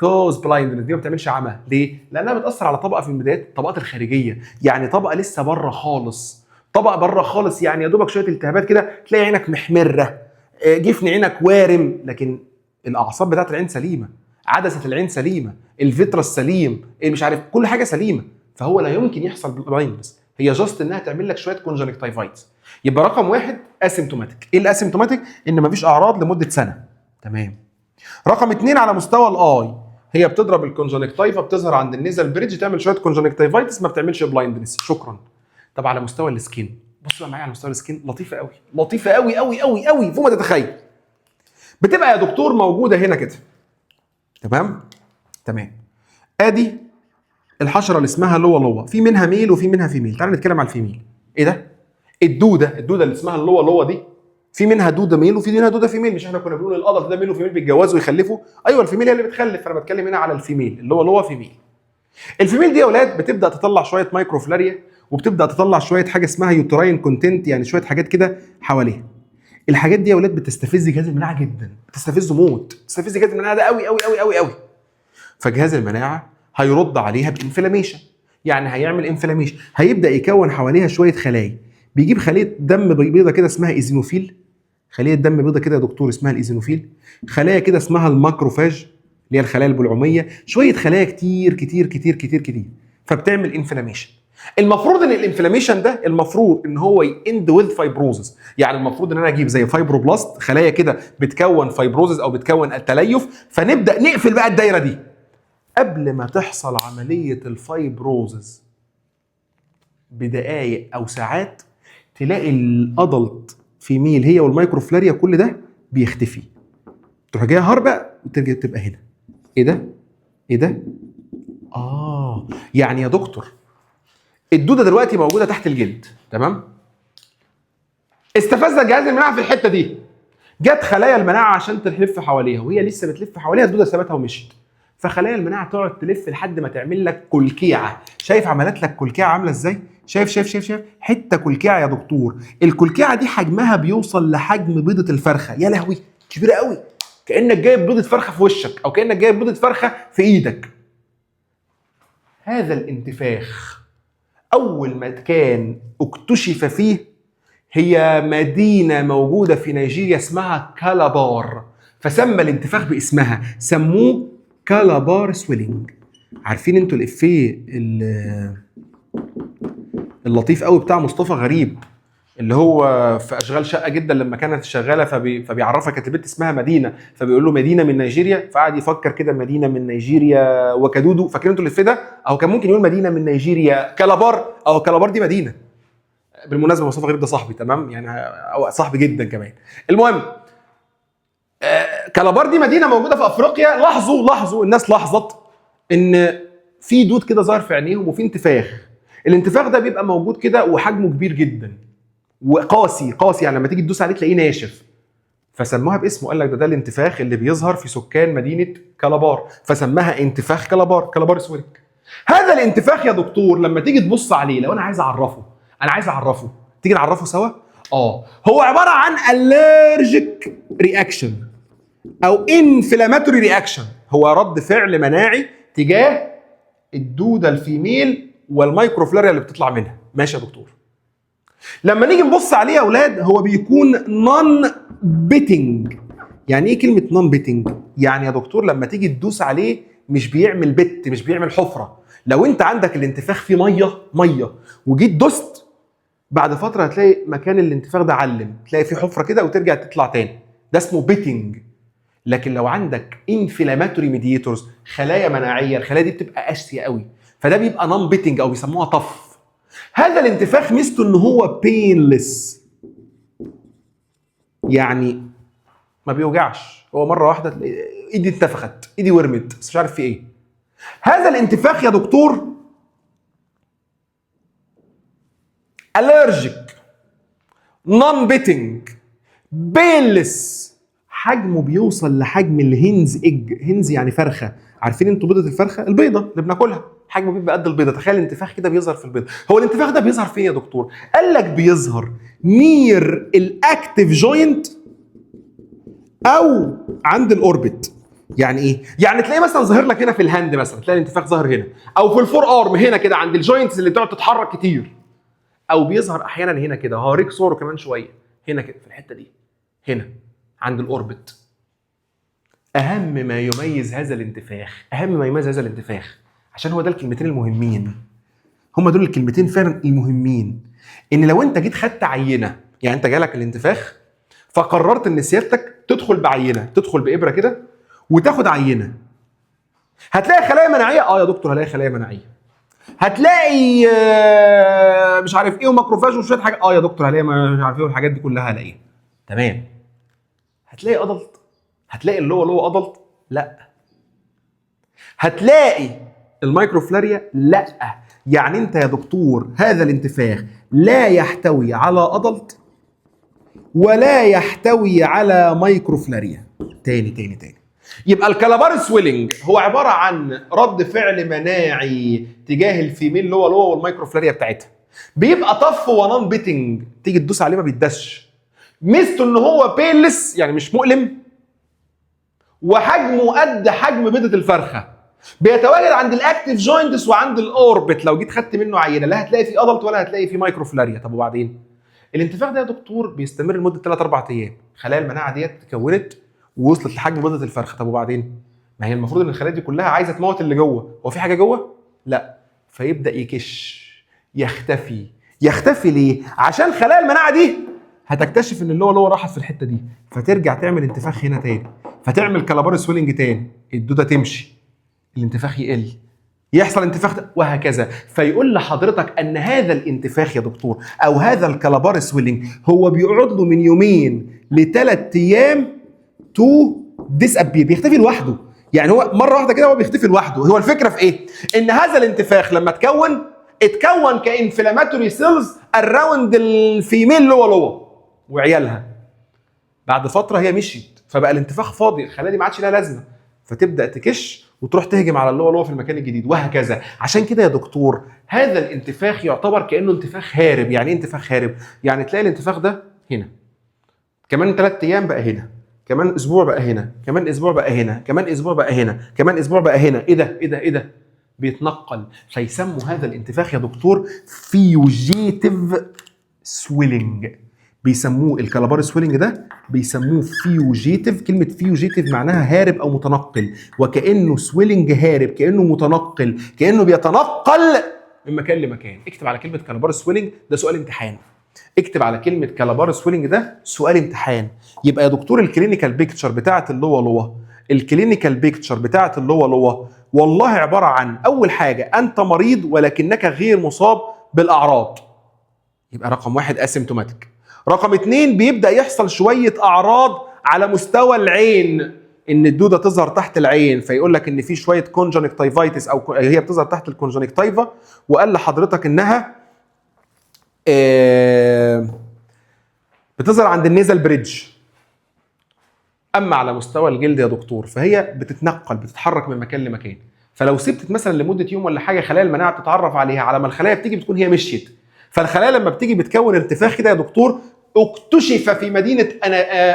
A: cause blindness. دي ما بتعملش عمى. ليه؟ لانها بتاثر على طبقه في البدايات، الطبقات الخارجيه، يعني طبقه لسه بره خالص، طبقه بره خالص، يعني يا دوبك شويه التهابات كده، تلاقي عينك محمره، جفن عينك وارم، لكن الاعصاب بتاعت العين سليمه، عدسه العين سليمه، الفيترس سليم، مش عارف كل حاجه سليمه، فهو لا يمكن يحصل بلايندنس. هي جاست انها تعمل لك شويه كونجنكتيفايتس. يبقى رقم واحد اسيمتوماتيك. ايه الاسيمتوماتيك؟ ان مفيش اعراض لمده سنه. تمام. رقم اتنين على مستوى الاي هي بتضرب الكونجنكتيفا، بتظهر عند النيزل بريدج، تعمل شويه كونجنكتيفايتس، ما بتعملش بلايندنس. شكرا. طب على مستوى السكين، بص بقى معايا على مستوى السكين، لطيفه قوي، لطيفه قوي قوي قوي قوي فوق ما تتخيل. بتبقى يا دكتور موجوده هنا كده. تمام؟ تمام. ادي الحشره اللي اسمها لوا، في منها ميل وفي منها فيميل. تعال نتكلم على الفيميل. ايه ده؟ الدوده اللي اسمها لوا دي، في منها دوده ميل وفي منها دوده فيميل. مش احنا كنا بنقول الادلت ده ميل وفيميل بيتجوزوا ويخلفوا؟ ايوه الفيميل هي اللي بتخلف، فانا بتكلم هنا على الفيميل اللي هو فيميل. الفيميل دي يا اولاد بتبدا تطلع شويه مايكروفلاريا، وبتبدا تطلع شويه حاجه اسمها يوتراين كونتنت، يعني شويه حاجات كده حواليها. الحاجات دي يا اولاد بتستفز جهاز المناعه جدا، بتستفزه موت، بتستفز جهاز المناعه ده قوي قوي قوي قوي قوي. فجهاز المناعه هيرد عليها بانفلاميشن، يعني هيعمل انفلاميشن، هيبدا يكون حواليها شويه خلايا، بيجيب خليه دم بيضه كده اسمها ايزينوفيل، خليه دم بيضه كده يا دكتور اسمها الايزينوفيل، خلايا كده اسمها الماكروفاج اللي هي الخلايا البلعوميه، شويه خلايا كتير كتير كتير كتير كتير، فبتعمل انفلاميشن. المفروض ان الانفلاميشن ده المفروض ان هو يند وذ فايبروزس، يعني المفروض ان انا اجيب زي فايبروبلاست، خلايا كده بتكون فايبروزس او بتكون تليف، فنبدا نقفل بقى الدايره دي. قبل ما تحصل عمليه الفايبروزس بدقائق او ساعات تلاقي الادلت فيميل هي والمايكروفلاريا كل ده بيختفي، تروح جايه هاربه وترجع تبقى هنا. ايه ده؟ ايه ده؟ يعني يا دكتور الدوده دلوقتي موجوده تحت الجلد، تمام؟ استفز جهاز المناعه في الحته دي، جت خلايا المناعه عشان تلف حواليها، وهي لسه بتلف حواليها الدوده سابتها ومشيت، فخلايا المناعه تقعد تلف لحد ما تعمل لك كلكيعه. شايف عملت لك كلكيعه عامله ازاي؟ شايف حته كلكيعه يا دكتور، الكلكيعه دي حجمها بيوصل لحجم بيضه الفرخه، يا لهوي كبيره قوي، كانك جايب بيضه فرخه في وشك او كانك جايب بيضه فرخه في ايدك. هذا الانتفاخ اول ما كان اكتشف فيه هي مدينه موجوده في نيجيريا اسمها كالابار، فسمى الانتفاخ باسمها، سموه كالابار سويلنج. عارفين انتوا الافيه اللطيف قوي بتاع مصطفى غريب اللي هو في اشغال شقه جدا لما كانت شغاله فبيعرفها كاتبت اسمها مدينه، فبيقول له مدينه من نيجيريا، فقعد يفكر كده مدينه من نيجيريا وكادودو، فاكرين انتوا الافيه ده؟ او كان ممكن يقول مدينه من نيجيريا كالابار، او كالابار دي مدينه. بالمناسبه مصطفى غريب ده صاحبي، تمام يعني، او صاحبي جدا كمان. المهم كالابار دي مدينه موجوده في افريقيا. لاحظوا الناس لاحظت ان في دود كده ظاهر في عينيهم وفي انتفاخ. الانتفاخ ده بيبقى موجود كده وحجمه كبير جدا وقاسي، يعني لما تيجي تدوس عليه تلاقيه ناشف، فسموها باسمه، قال لك ده الانتفاخ اللي بيظهر في سكان مدينه كالابار، فسماها انتفاخ كالابار سويلنج. هذا الانتفاخ يا دكتور لما تيجي تبص عليه، لو انا عايز اعرفه، تيجي نعرفه سوا. هو عباره عن allergic reaction او inflammatory reaction، هو رد فعل مناعي تجاه الدوده الفيميل والمايكروفلاريا اللي بتطلع منها. ماشي يا دكتور؟ لما نيجي نبص عليه يا اولاد هو بيكون نون بيتنج. يعني ايه كلمه نون بيتنج؟ يعني يا دكتور لما تيجي تدوس عليه مش بيعمل بت، مش بيعمل حفره. لو انت عندك الانتفاخ فيه ميه وجيت دوست، بعد فتره هتلاقي مكان الانتفاخ ده علم، تلاقي فيه حفره كده وترجع تطلع تاني، ده اسمه بيتنج. لكن لو عندك انفلاماتوري ميديتورز، خلايا مناعيه، الخلايا دي بتبقى قاسيه قوي، فده بيبقى نون بيتنج او بيسموها طف. هذا الانتفاخ ميزته ان هو بينلس، يعني ما بيوجعش، هو مره واحده ايدي اتنفخت، ايدي ورمت، بس مش عارف في ايه. هذا الانتفاخ يا دكتور allergic non biting بينلس، حجمه بيوصل لحجم الهنز ايج. هنز يعني فرخه، عارفين انتوا بيضه الفرخه البيضه اللي بناكلها، حجمه بيبقى قد البيضه. تخيل الانتفاخ كده بيظهر في البيضه. هو الانتفاخ ده بيظهر فين يا دكتور؟ قال لك بيظهر نير الاكتيف جوينت او عند الاوربت. يعني ايه؟ يعني تلاقيه مثلا ظاهر لك هنا في الهاند، مثلا تلاقي الانتفاخ ظاهر هنا، او في الفور ارم هنا كده عند الجوينتس اللي بتقعد تتحرك كتير، او بيظهر احيانا هنا كده، هوريك صوره كمان شويه، هنا كده في الحته دي، هنا عند الاوربت. اهم ما يميز هذا الانتفاخ، عشان هو ده الكلمتين المهمين، هم دول الكلمتين فعلا المهمين، ان لو انت جيت خدت عينه، يعني انت جالك الانتفاخ فقررت ان سيادتك تدخل بعينه، تدخل بابره كده وتاخد عينه، هتلاقي خلايا مناعيه. يا دكتور هلاقي خلايا مناعيه، هتلاقي مش عارف ايه وماكروفاج وشويه حاجات. يا دكتور هلاقي مش عارف ايه والحاجات دي كلها هلاقيها، تمام. هتلاقي ادلت؟ هتلاقي اللي هو ادلت؟ لا. هتلاقي المايكروفلاريا؟ لا. يعني انت يا دكتور هذا الانتفاخ لا يحتوي على ادلت ولا يحتوي على مايكروفلاريا. تاني يبقى الكالابار سويلنج هو عباره عن رد فعل مناعي تجاه الفيميل اللي هو والمايكروفلاريا بتاعتها، بيبقى طف ونون بيتنج، تيجي تدوس عليه ما بيتدسش. ميزته ان هو بينلس يعني مش مؤلم، وحجمه قد حجم بيضه الفرخه، بيتواجد عند الاكتيف جوينتس وعند الاوربت. لو جيت خدت منه عينه لا هتلاقي فيه ادلت ولا هتلاقي فيه مايكروفلاريا. طب وبعدين الانتفاخ ده يا دكتور بيستمر لمده 3 4 ايام، خلايا المناعه ديت اتكونت ووصلت لحجم بيضه الفرخه. طب وبعدين؟ ما هي المفروض ان الخلايا دي كلها عايزه تموت اللي جوه، هو في حاجه جوه؟ لا، فيبدا يكش، يختفي. يختفي ليه؟ عشان خلايا المناعه دي هتكتشف ان اللي هو راحت في الحته دي، فترجع تعمل انتفاخ هنا تاني، فتعمل كالابار سويلنج تاني، الدوده تمشي، الانتفاخ يقل، يحصل انتفاخ وهكذا. فيقول لحضرتك ان هذا الانتفاخ يا دكتور او هذا الكالابار سويلنج هو بيقعد له من يومين ل3 ايام تو ديسابير، بيختفي لوحده. يعني هو مره واحده كده هو بيختفي لوحده. هو الفكره في ايه؟ ان هذا الانتفاخ لما اتكون كانفلاماتوري سيلز اراوند الفيميل لوا وعيالها. بعد فتره هي مشيت، فبقى الانتفاخ فاضي، الخلايا دي ما عادش لها لازمه، فتبدا تكش وتروح تهجم على اللوا في المكان الجديد وهكذا. عشان كده يا دكتور هذا الانتفاخ يعتبر كانه انتفاخ هارب. يعني ايه انتفاخ هارب؟ يعني تلاقي الانتفاخ ده هنا، كمان 3 ايام بقى هنا، كمان اسبوع بقى هنا، كمان اسبوع بقى هنا، كمان اسبوع بقى هنا، كمان اسبوع بقى هنا. ايه ده؟ ايه ده؟ ايه ده؟ بيتنقل. فيسموا هذا الانتفاخ يا دكتور فيوجيتيف سويلنج. بيسموه الكالابار سويلنج ده بيسموه فيوجيتيف. كلمه فيوجيتيف معناها هارب او متنقل، وكانه سويلنج هارب، كانه متنقل، كانه بيتنقل من مكان لمكان. اكتب على كلمه كالابار سويلنج ده سؤال امتحان. اكتب على كلمه كالابار سويلنج ده سؤال امتحان. يبقى يا دكتور الكلينيكال بيكتشر بتاعه اللوا، الكلينيكال بيكتشر بتاعه اللوا والله عباره عن اول حاجه انت مريض ولكنك غير مصاب بالاعراض، يبقى رقم 1 اسيمتوماتيك. رقم 2 بيبدا يحصل شويه اعراض على مستوى العين، ان الدوده تظهر تحت العين، فيقول لك ان في شويه كونجنكتيفايتس او هي بتظهر تحت الكونجنكتيفا، وقال لحضرتك انها بتظهر عند النيزل بريدج. اما على مستوى الجلد يا دكتور فهي بتتنقل، بتتحرك من مكان لمكان. فلو سبتت مثلا لمده يوم ولا حاجه خلايا المناعه بتتعرف عليها، على ما الخلايا بتيجي بتكون هي مشيت. فالخلايا لما بتيجي بتكون ارتفاخ كده يا دكتور، اكتشف في مدينه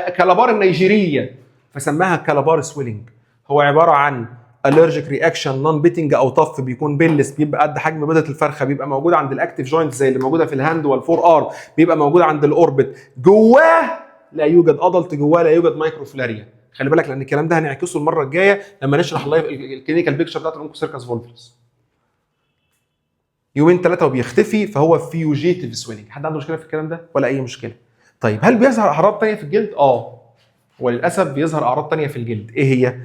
A: كالابار النيجيريه فسماها كالابار سويلنج. هو عباره عن الرجيك رياكشن نون بيتنج او طف، بيكون بيلس، بيبقى قد حجم بيضه الفرخه، بيبقى موجود عند الاكتيف جوينت زي اللي موجوده في الهاند والفور ار، بيبقى موجود عند الاوربت، جواه لا يوجد ادلت، جواه لا يوجد مايكروفلاريا. خلي بالك لان الكلام ده هنعكسه المره الجايه لما نشرح اللايف الكلينيكال بيكتشر بتاعت الاونكوسيركس فولفلس. يومين 3 وبيختفي، فهو فيوجيتيف سويلنج. حد عنده مشكله في الكلام ده ولا اي مشكله؟ طيب هل بيظهر اعراض ثانيه في الجلد؟ وللاسف بيظهر اعراض ثانيه في الجلد. ايه هي؟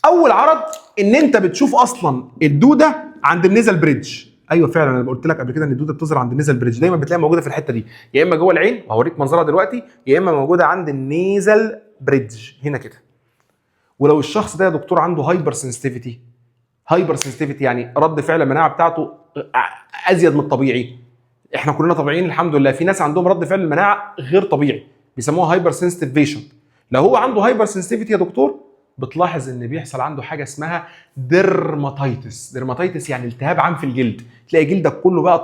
A: اول عرض ان انت بتشوف اصلا الدوده عند النيزل بريدج. ايوه فعلا انا قلت لك قبل كده ان الدوده بتظهر عند النيزل بريدج، دايما بتلاقيها موجوده في الحته دي، يا اما جوه العين وهوريك منظرها دلوقتي، يا اما موجوده عند النيزل بريدج هنا كده. ولو الشخص ده يا دكتور عنده هايبر سنسيتيفيتي، هايبر سنسيتيفيتي يعني رد فعل المناعه بتاعته ازيد من الطبيعي. احنا كلنا طبيعيين الحمد لله، في ناس عندهم رد فعل المناعه غير طبيعي بيسموها هايبر سنسيتيف بيشنت. لو هو عنده هايبر سنسيتيفيتي يا دكتور بتلاحظ ان بيحصل عنده حاجه اسمها ديرماتيتس. ديرماتيتس يعني التهاب عام في الجلد، تلاقي جلدك كله بقى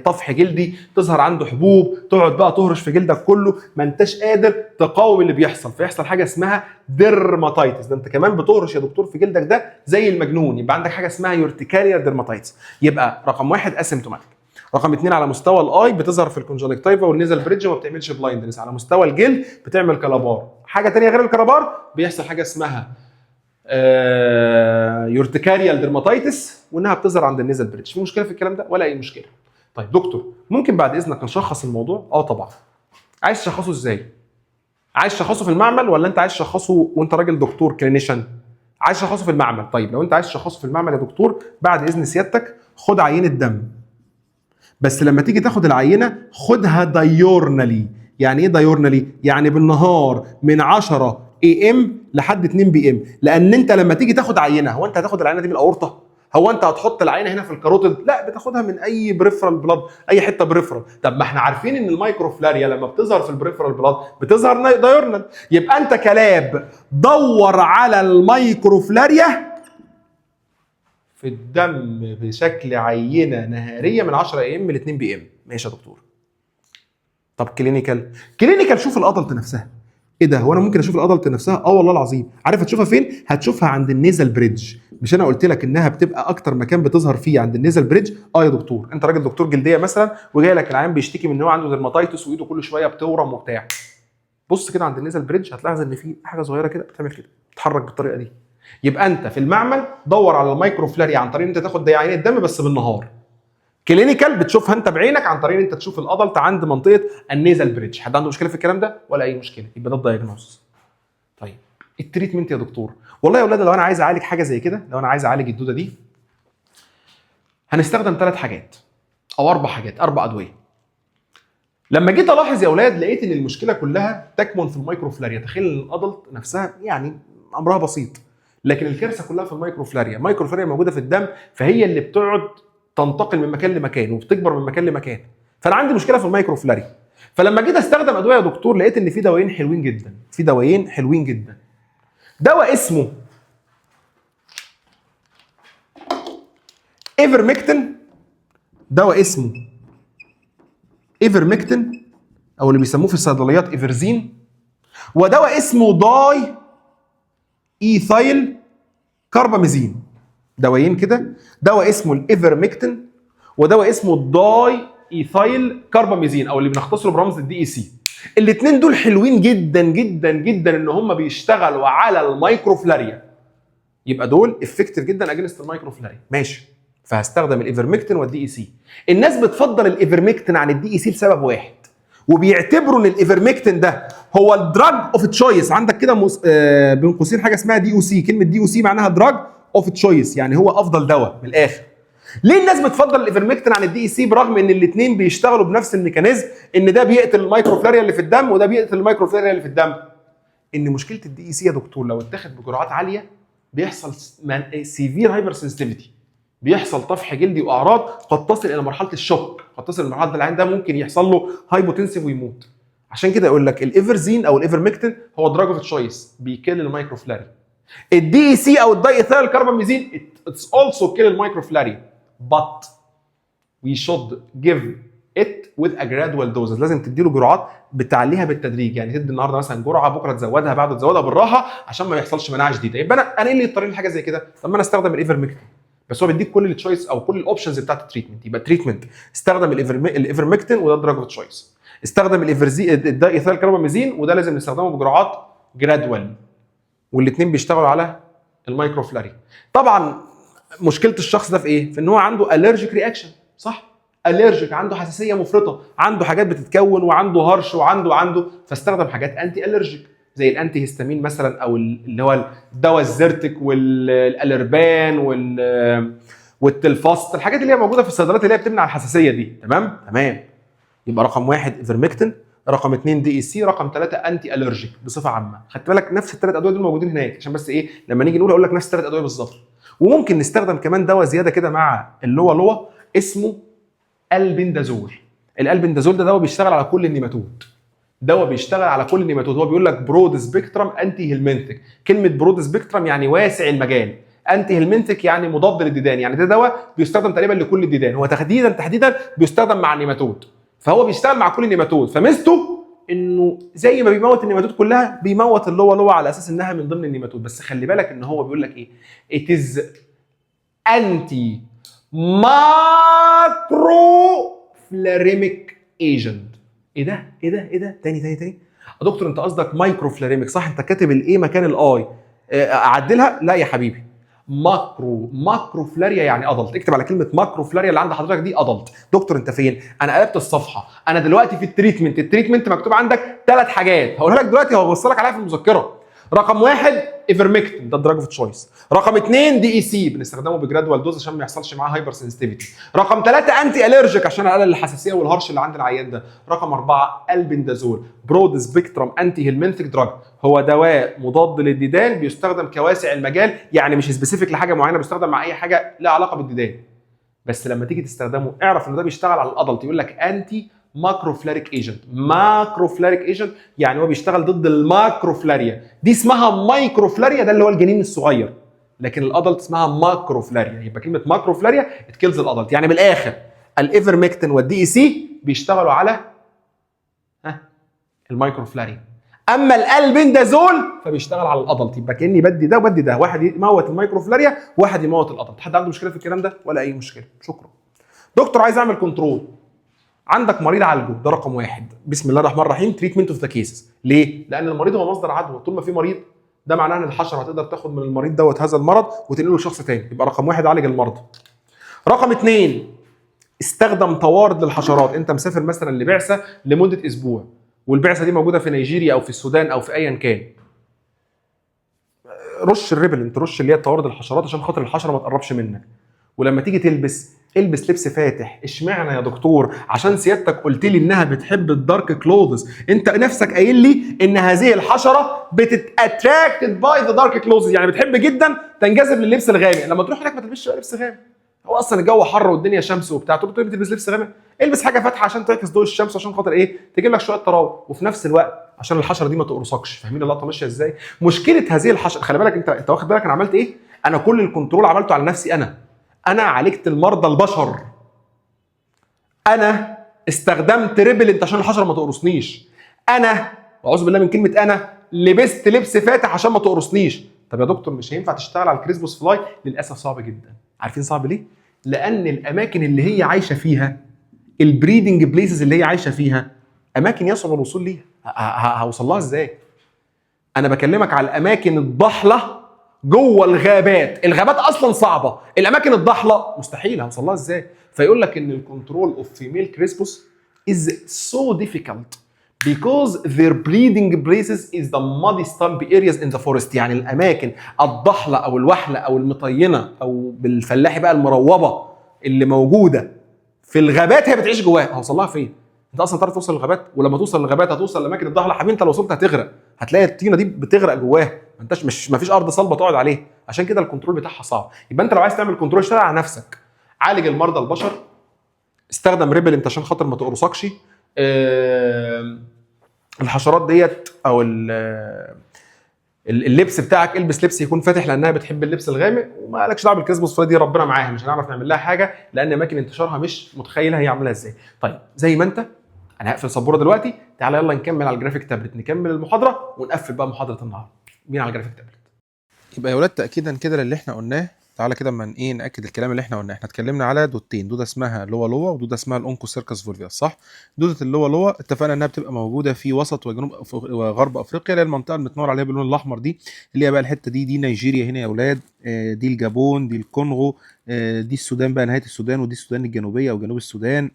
A: طفح جلدي، تظهر عنده حبوب، تقعد بقى تهرش في جلدك كله، ما انتش قادر تقاوم اللي بيحصل، فيحصل حاجه اسمها ديرماتيتس. ده انت كمان بتهرش يا دكتور في جلدك ده زي المجنون، يبقى عندك حاجه اسمها يورتيكاريا ديرماتيتس. يبقى رقم 1 اسيمتوماتيك. رقم 2 على مستوى الاي بتظهر في الكونجنكتيفا والنيزل بريدج وما بتعملش بلايندنس. على مستوى الجلد بتعمل كلابار. حاجه ثانيه غير الكلابار بيحصل حاجه اسمها يورتيكاريال ديرماتيتس، وانها بتظهر عند النيزل بريدج. في مشكله في الكلام ده ولا اي مشكله؟ طيب دكتور ممكن بعد اذنك نشخص الموضوع؟ طبعا. عايز تشخصه ازاي؟ عايز تشخصه في المعمل ولا انت عايز تشخصه وانت راجل دكتور كلينيشن؟ عايز تشخصه في المعمل. طيب لو انت عايز تشخصه في المعمل يا دكتور بعد اذن سيادتك خد عينه دم، بس لما تيجي تاخد العينه خدها دايورنالي. يعني ايه دايورنالي؟ يعني بالنهار من 10 AM لحد 2 PM. لان انت لما تيجي تاخد عينه، هو انت هتاخد العينه دي من الاورطه؟ هو انت هتحط العينه هنا في الكاروتيد؟ لا، بتاخدها من اي بريفرال بلاد، اي حته بريفرال. طب ما احنا عارفين ان المايكروفلاريا لما بتظهر في البريفرال بلاد بتظهر دايورنال. يبقى انت كلاب دور على المايكروفلاريا في الدم بشكل عينه نهاريه من 10 AM ل 2 PM. ماشي يا دكتور. طب كلينيكال شوف الادلت نفسها. ايه ده؟ هو انا ممكن اشوف الادلت نفسها؟ والله العظيم. عارف هتشوفها فين؟ هتشوفها عند النيزل بريدج. مش انا قلت لك انها بتبقى اكتر مكان بتظهر فيه عند النيزل بريدج؟ اه يا دكتور، انت راجل دكتور جلديه مثلا وجاي لك العيان بيشتكي من ان هو عنده ديرماتايتس وايده كل شويه بتورم وبتاع، بص كده عند النيزل بريدج هتلاحظ ان في حاجه صغيره كده بتعمل كده، بتتحرك بالطريقه دي. يبقى انت في المعمل دور على المايكروفلاريا عن طريق ان انت تاخد عينه دم بس بالنهار. كلينيكال بتشوفها انت بعينك عن طريق ان انت تشوف الادلت عند منطقه النيزل بريدج. حد عنده مشكله في الكلام ده ولا اي مشكله؟ يبقى ده الدايجنوز. طيب التريتمنت يا دكتور، والله يا اولاد لو انا عايز اعالج حاجه زي كده، لو انا عايز اعالج الدوده دي هنستخدم 3 حاجات او 4 حاجات، 4 ادويه. لما جيت الاحظ يا اولاد لقيت ان المشكله كلها تكمن في المايكروفلاريا. تخيل ان الادلت نفسها يعني امرها بسيط، لكن الكارثه كلها في المايكروفلاريا. المايكروفلاريا موجوده في الدم، فهي اللي بتقعد تنتقل من مكان لمكان وبتكبر من مكان لمكان. فانا عندي مشكله في المايكروفلاريا. فلما جيت استخدم ادويه يا دكتور لقيت ان في دوايين حلوين جدا، في دوايين حلوين جدا. دواء اسمه ايفرمكتين، دواء اسمه ايفرمكتين او اللي بيسموه في الصيدليات ايفرزين، ودواء اسمه داي ايثايل كاربامازين. دوايين كده، دواء اسمه الايفرمكتين ودواء اسمه الداي ايثايل كاربامازين او اللي بنختصره برمز الدي اي سي. الاثنين دول حلوين جدا جدا جدا ان هم بيشتغلوا على المايكروفلاريا، يبقى دول افكتيف جدا اجينست المايكروفلاريا. ماشي، فهستخدم الايفرمكتين والدي اي سي. الناس بتفضل الايفرمكتين عن الدي اي سي لسبب واحد، وبيعتبروا ان الايفرمكتين ده هو الدراج اوف تشويس. عندك كده بين قوسين حاجه اسمها دي او سي، كلمه دي او سي معناها دراج اوف تشويس، يعني هو افضل دواء من الاخر. ليه الناس بتفضل الايفرمكتين عن الدي اي سي برغم ان الاثنين بيشتغلوا بنفس الميكانيزم، ان ده بيقتل المايكروفلاريا اللي في الدم وده بيقتل المايكروفلاريا اللي في الدم؟ ان مشكله الدي اي سي يا دكتور لو اتاخد بجرعات عاليه بيحصل سيفير هايبر سنسيتيفيتي، بيحصل طفح جلدي واعراض قد تصل الى مرحله الشوك، قد تصل لمرحله العين ده ممكن يحصل له هايبوتنسيف ويموت. عشان كده يقول لك الايفرزين او الايفرمكتين هو دراج اوف تشويس، بيكل المايكروفلاريا. الدي اي سي او الداي ايثايل كاربامازين اتس اولسو كيل المايكروفلاريا، but we should give it with a gradual doses. لازم تدي له جرعات بتعليها بالتدريج، يعني تدي النهارده مثلا جرعه، بكره تزودها، بعده تزودها بالراحه عشان ما يحصلش مناعه شديده. يبقى انا ايه اللي يضطرني لحاجه زي كده؟ طب ما انا استخدم الايفرمكتين، بس هو بيديك كل التشويس او كل الاوبشنز بتاعت التريتمنت. يبقى التريتمنت استخدم الايفرمكتين وده دراج اوف تشويس، استخدم الداي ايثايل كاربامازين وده لازم نستخدمه بجرعات جرادوال، والاثنين بيشتغلوا على المايكروفلاريا. طبعا مشكله الشخص ده في ايه؟ في ان هو عنده الرجيك رياكشن، صح؟ الرجيك، عنده حساسيه مفرطه، عنده حاجات بتتكون وعنده هرش وعنده فاستخدم حاجات انتي الرجيك زي الانتي هيستامين مثلا او اللي هو الدواء الزرتك والالربان والتلفاست، الحاجات اللي هي موجوده في الصيدليات اللي هي بتمنع الحساسيه دي. تمام؟ يبقى رقم 1 ايفرمكتين، رقم 2 دي اي سي، رقم 3 انتي الرجيك بصفه عامه. خدت بالك نفس ال3 ادويه دول موجودين هناك، عشان بس ايه لما نيجي نقول اقول لك نفس ال3 ادويه بالظبط. وممكن نستخدم كمان دواء زياده كده مع اللوا اسمه البندازول. الالبندازول ده دواء بيشتغل على كل النيماتود، دواء بيشتغل على كل النيماتود. هو بيقول لك برود سبيكترم انتي هيلمنتك. كلمه برود سبيكترم يعني واسع المجال، انتي هيلمنتك يعني مضاد للديدان، يعني ده دواء بيستخدم تقريبا لكل الديدان. هو تحديدا بيستخدم مع النيماتود، فهو بيشتغل مع كل النيماتود. فميزته انه زي ما بيموت النيماتود كلها بيموت اللوا على اساس انها من ضمن النيماتود. بس خلي بالك ان هو بيقول لك ايه؟ it is anti ماكروفلاريميك ايجنت. ايه ده؟ تاني يا دكتور انت قصدك مايكروفلاريميك صح؟ انت كاتب الايه مكان الاي، اعدلها؟ لا يا حبيبي، ماكروفلاريا يعني ادلت. اكتب على كلمه ماكروفلاريا اللي عند حضرتك دي ادلت. دكتور انت فين؟ انا قلبت الصفحه، انا دلوقتي في التريتمنت مكتوب عندك 3 حاجات هقولها لك دلوقتي، هبص لك عليها في المذكره. رقم 1 ايفرمكتين ده دراج اوف تشويس، رقم 2 دي اي سي بنستخدمه بجرادوال دوز عشان ما يحصلش معاه هايبر سنسيتيفيتي، رقم 3 انتي الرجيك عشان اقلل الحساسيه والهرش اللي عند العيان ده، رقم 4 البندازول برود سبيكترم انتي هيلمنتك دراج. هو دواء مضاد للديدان بيستخدم كواسع المجال، يعني مش سبيسيفيك لحاجه معينه، بيستخدم مع اي حاجه لها علاقه بالديدان. بس لما تيجي تستخدمه اعرف ان ده بيشتغل على الادلت، يقول لك انتي ماكروفلاريك ايجنت، يعني هو بيشتغل ضد الماكروفلاريا. دي اسمها مايكروفلاريا، ده اللي هو الجنين الصغير، لكن الادلت اسمها ماكروفلاريا. يبقى كلمه ماكروفلاريا اتكلز الادلت. يعني من الاخر الايفرمكتين والدي اي سي بيشتغلوا على المايكروفلاريا، اما الالبندازول فبيشتغل على الادلت. يبقى كاني بدي ده وبدي ده، واحد يموت المايكروفلاريا وواحد يموت الادلت. حد عنده مشكله في الكلام ده ولا اي مشكله؟ شكرا. دكتور عايز اعمل كنترول. عندك مريض عالجه، ده رقم واحد. بسم الله الرحمن الرحيم. تريتمنت اوف ذا كيسز. ليه؟ لان المريض هو مصدر عدوى. طول ما في مريض ده معناه ان الحشره هتقدر تاخد من المريض دوت هذا المرض وتنقله لشخص تاني. يبقى رقم واحد عالج المرضى. رقم اثنين استخدم طوارد للحشرات. انت مسافر مثلا لبعثه لمده اسبوع والبعثه دي موجوده في نيجيريا او في السودان او في ايا كان، رش الريبلنت، رش اللي هي طوارد الحشرات عشان خاطر الحشره ما تقربش منك. ولما تيجي تلبس البس لبس فاتح. اشمعنى يا دكتور؟ عشان سيادتك قلت لي انها بتحب الدارك كلوزز. انت نفسك قايل لي ان هذه الحشره بتتاتراكتد باي ذا دارك كلوزز، يعني بتحب جدا تنجذب لللبس الغامق. لما تروح هناك ما تلبسش لبس غامق، هو اصلا الجو حر والدنيا شمس وبتاع، تقول له تلبس لبس غامق؟ البس حاجه فاتحه عشان تعكس ضوء الشمس عشان خاطر ايه؟ تجيب لك شويه تراوح، وفي نفس الوقت عشان الحشره دي ما تقرصكش. فاهمين اللقطه ماشيه ازاي؟ مشكله هذه الحشره، خلي بالك انت واخد بالك انا عملت ايه؟ انا كل الكنترول عملته على نفسي. انا عالجت المرضى البشر. انا استخدمت ريبلنت عشان الحشره ما تقرصنيش. انا واعوذ بالله من كلمه انا لبست لبس فاتح عشان ما تقرصنيش. طب يا دكتور مش هينفع تشتغل على الكريسبوس فلاي؟ للاسف صعب جدا. عارفين صعب ليه؟ لان الاماكن اللي هي عايشه فيها، البريدنج بليسز اللي هي عايشه فيها، اماكن يصعب الوصول ليها. هوصل لها ازاي؟ انا بكلمك على الاماكن الضحله جوه الغابات. الغابات اصلا صعبه، الاماكن الضحله مستحيل هوصل لها ازاي؟ فيقول لك ان الكنترول اوف فيميل كريسبوس is so difficult because their breeding places is the muddy stumpy areas in the forest. يعني الاماكن الضحله او الوحله او المطينه او بالفلاحي بقى المروبه اللي موجوده في الغابات هي بتعيش جواها. هوصل لها فين؟ انت اصلا تعرف توصل للغابات؟ ولما توصل للغابات هتوصل لاماكن الضحله. حبيبي انت لو وصلت هتغرق، هتلاقي الطينه دي بتغرق جواها، ما انتش ما فيش ارض صلبه تقعد عليها. عشان كده الكنترول بتاعها صعب. يبقى انت لو عايز تعمل كنترول اشتغل على نفسك. عالج المرضى البشر، استخدم ريبلنت عشان خاطر ما تقرصكش. الحشرات ديت او اللبس بتاعك البس لبس يكون فاتح لانها بتحب اللبس الغامق. وما لكش دعوه بالكريسبوس فلاي دي، ربنا معاها، مش هنعرف نعمل لها حاجه لان اماكن انتشارها مش متخيلها هي عامله ازاي. طيب زي ما انت، انا هقفل السبوره دلوقتي، تعالى يلا نكمل على الجرافيك تابلت، نكمل المحاضره ونقفل بقى محاضره النهارده. بينا على الجرافيك تابلت. يبقى يا ولاد تاكيدا كده للي احنا قلناه، تعالى كده اما ايه ناكد الكلام اللي احنا قلناه. احنا اتكلمنا على دودتين، دوده اسمها لوا لوا ودوده اسمها الاونكوسيركس فولفياس، صح؟ دوده اللوا لوا اتفقنا انها بتبقى موجوده في وسط وجنوب وغرب افريقيا، اللي هي المنطقه اللي متنور عليها باللون الاحمر دي، اللي هي بقى الحته دي نيجيريا هنا يا ولاد، دي الجابون، دي الكونغو، دي السودان بقى نهايه السودان، ودي السودان الجنوبيه او جنوب السودان،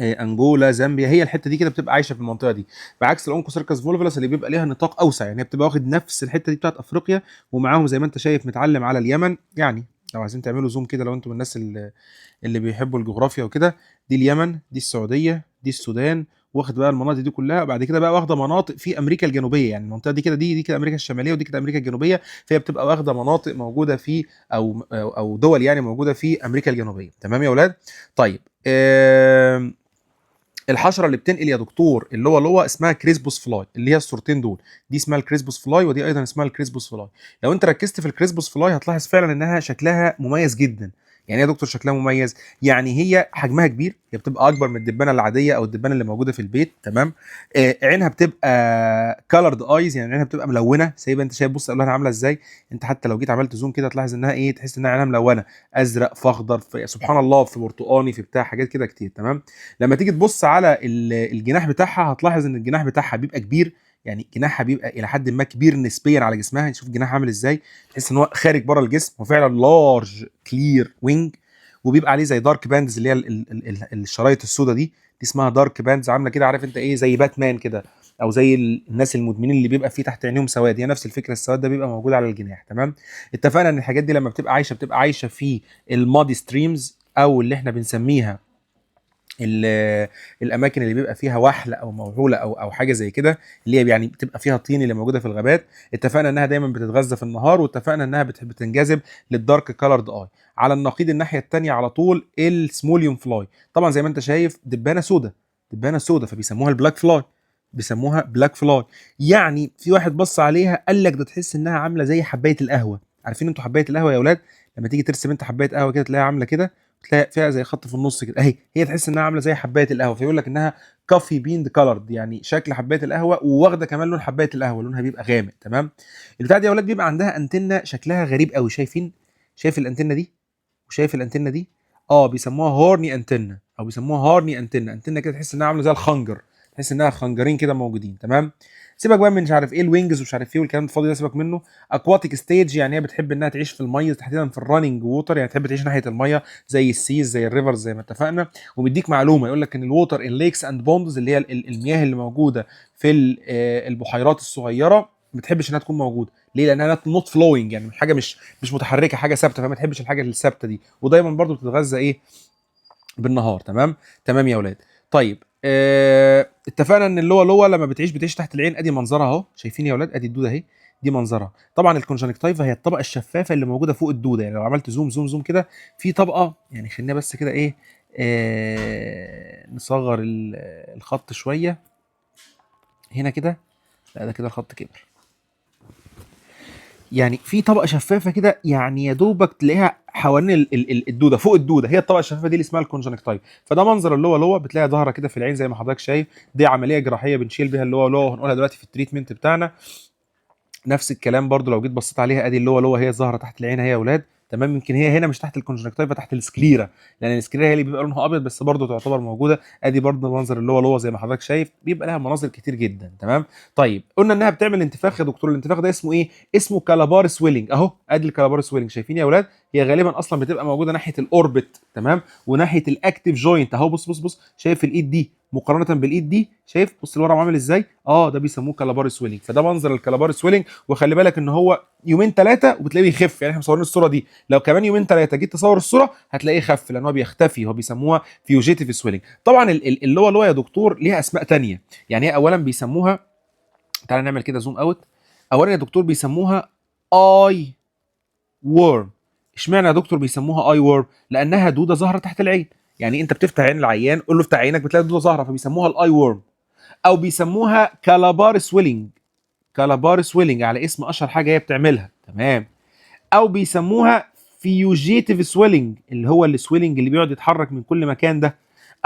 A: انجولا، زامبيا. هي الحته دي كده بتبقى عايشه في المنطقه دي، بعكس الاونكوسيركس فولفيلاس اللي بيبقى ليها نطاق اوسع. يعني هي بتبقى واخد نفس الحته دي بتاعت افريقيا، ومعاهم زي ما انت شايف متعلم على اليمن. يعني لو عايزين تعملوا زوم كده، لو انتم من الناس اللي بيحبوا الجغرافيا وكده، دي اليمن، دي السعوديه، دي السودان، واخد بقى المناطق دي كلها. بعد كده بقى واخده مناطق في امريكا الجنوبيه، يعني المنطقه دي كده دي كده امريكا الشماليه ودي كده امريكا الجنوبيه. فهي بتبقى واخده مناطق موجوده في او دول يعني موجوده في امريكا الجنوبيه. تمام يا ولاد؟ طيب الحشره اللي بتنقل يا دكتور اللي هو اسمها كريسبوس فلاي، اللي هي الصورتين دول، دي اسمها الكريسبوس فلاي ودي ايضا اسمها الكريسبوس فلاي. لو انت ركزت في الكريسبوس فلاي هتلاحظ فعلا انها شكلها مميز جدا. يعني ايه يا دكتور شكلها مميز؟ يعني هي حجمها كبير، هي بتبقى اكبر من الدبانه العاديه او الدبانه اللي موجوده في البيت. تمام؟ عينها بتبقى كالرد ايز، يعني عينها بتبقى ملونه. سايبه انت شايف، بص الوانها عامله ازاي. انت حتى لو جيت عملت زوم كده تلاحظ انها ايه، تحس انها عينها ملونه، ازرق في اخضر في سبحان الله في برتقاني في بتاع حاجات كده كتير. تمام؟ لما تيجي تبص على الجناح بتاعها هتلاحظ ان الجناح بتاعها بيبقى كبير، يعني جناحها بيبقى الى حد ما كبير نسبيا على جسمها. شوف الجناح عامل ازاي، تحس ان هو خارج بره الجسم، وفعلا لارج كلير وينج، وبيبقى عليه زي دارك باندز اللي هي الشرايط السوداء دي اسمها دارك باندز، عامله كده عارف انت ايه، زي باتمان كده، او زي الناس المدمنين اللي بيبقى فيه تحت عينيهم سواد. هي نفس الفكره، السواد ده بيبقى موجود على الجناح. تمام؟ اتفقنا ان الحاجات دي لما بتبقى عايشه في المادي ستريمز، او اللي احنا بنسميها الاماكن اللي بيبقى فيها وحل او موحوله او حاجه زي كده، اللي هي يعني بتبقى فيها طين اللي موجوده في الغابات. اتفقنا انها دايما بتتغذى في النهار، واتفقنا انها بتنجذب للدارك كالرد اي. على النقيض الناحيه الثانيه على طول السموليوم فلاي، طبعا زي ما انت شايف دبانه سودا فبيسموها البلاك فلاي، بيسموها بلاك فلاي. يعني في واحد بص عليها قال لك ده تحس انها عامله زي حبايه القهوه. عارفين انتوا حبايه القهوه يا اولاد؟ لما تيجي ترسم انت حبايه قهوه كده تلاقيها عامله كده،
B: تلاقي فيها زي خط في النص كده اهي، هي تحس انها عامله زي حبايه القهوه، فيقول لك انها كافي بيند كولرد، يعني شكل حبايه القهوه وواخده كمان لون حبايه القهوه، لونها بيبقى غامق. تمام. البتاع دي يا اولاد بيبقى عندها انتنه شكلها غريب قوي، شايفين؟ شايف الانتنه دي وشايف الانتنه دي؟ بيسموها هورني انتنه او بيسموها هارني انتنه. انتنه كده تحس انها عامله زي الخنجر، تحس انها خنجرين كده موجودين. تمام. سيبك بقى من مش عارف ايه الوينجز ومش عارف ايه والكلام الفاضي ده، سيبك منه. اكواتيك ستيج يعني هي بتحب انها تعيش في الميه، تحديدا في الراننج ووتر، يعني تحب تعيش ناحيه الميه زي السيز زي الريفرز زي ما اتفقنا. ومديك معلومه يقول لك ان الووتر ان ليكس اند بوندز، اللي هي المياه اللي موجوده في البحيرات الصغيره، ما بتحبش انها تكون موجوده. ليه؟ لانها نوت فلوينج، يعني حاجه مش متحركه، حاجه ثابته، فما تحبش الحاجه الثابته دي. ودايما برضو بتتغذى ايه؟ بالنهار. تمام. تمام يا اولاد. طيب اتفقنا ان اللوا لما بتعيش تحت العين. ادي منظرها اهو، شايفين يا اولاد؟ ادي الدوده اهي، دي منظرها. طبعا الكونجنكتيفا هي الطبقه الشفافه اللي موجوده فوق الدوده، يعني لو عملت زوم زوم زوم كده في طبقه، يعني خلينا بس كده ايه، نصغر الخط شويه هنا كده. لا ده كده الخط كبر. يعني في طبقه شفافه كده، يعني يا دوبك تلاقيها حوالين الدوده، فوق الدوده، هي الطبقه الشفافه دي اللي اسمها الكونجنكتيف. فده منظر اللوا بتلاقي ظاهره كده في العين زي ما حضرتك شايف. دي عمليه جراحيه بنشيل بيها اللوا، وهنقولها دلوقتي في التريتمنت بتاعنا. نفس الكلام برضو لو جيت بصيت عليها، ادي اللوا هي ظاهره تحت العين اهي يا اولاد. تمام. يمكن هي هنا مش تحت الكونجنكتيفا، تحت السكليرا، لان السكليرا هي اللي بيبقى لونها ابيض، بس برضو تعتبر موجوده. ادي برضو منظر اللوا زي ما حضرتك شايف، بيبقى لها مناظر كتير جدا. تمام. طيب قلنا انها بتعمل انتفاخ يا دكتور، الانتفاخ ده اسمه ايه؟ اسمه كالابار سويلنج. اهو ادي الكالابار سويلنج، شايفين يا اولاد؟ هي غالبا اصلا بتبقى موجوده ناحيه الاوربت، تمام، وناحيه الاكتيف جوينت. اهو بص بص بص، شايف الايد دي مقارنه بالايد دي؟ شايف؟ بص الورم عامل ازاي؟ ده بيسموه كالابار سويلنج. فده منظر الكالابار سويلنج. وخلي بالك ان هو يومين ثلاثه وبتلاقيه بيخف، يعني احنا مصورين الصوره دي، لو كمان يومين ثلاثه جيت تصور الصوره هتلاقيه خف، لان هو بيختفي. هو بيسموها فيوجيتيف سويلنج. طبعا اللوا يا دكتور ليها اسماء ثانيه. يعني هي اولا بيسموها، تعالى نعمل كده زوم اوت. اولا يا دكتور بيسموها اي وورم. اشمعنى يا دكتور بيسموها اي وورم؟ لانها دوده ظاهره تحت العين. يعني انت بتفتح عين العيان، قول له افتح عينك، بتلاقي دوده ظاهره، فبيسموها الاي وورم. او بيسموها كالابار سويلنج. كالابار سويلنج على اسم اشهر حاجه هي بتعملها. تمام. او بيسموها فيوجيتيف سويلنج، اللي هو السويلنج اللي بيقعد يتحرك من كل مكان ده.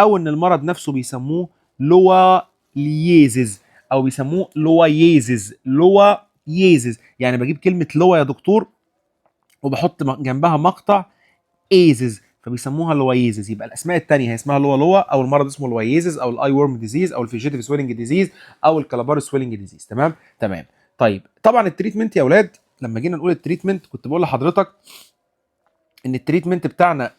B: او ان المرض نفسه بيسموه لوا لييزز، او بيسموه لواييزز. لواييزز يعني بجيب كلمه لوا يا دكتور وبحط جنبها مقطع ايزز، فبيسموها لواييزز. يبقى الاسماء الثانيه هي اسمها لوا، او المرض اسمه لواييزز، او الاي ورم ديزيز، او الفيجيتيف سويلنج ديزيز، او الكالابار سويلنج ديزيز. تمام. تمام. طيب طبعا التريتمنت يا اولاد، لما جينا نقول التريتمنت كنت بقول لحضرتك ان التريتمنت بتاعنا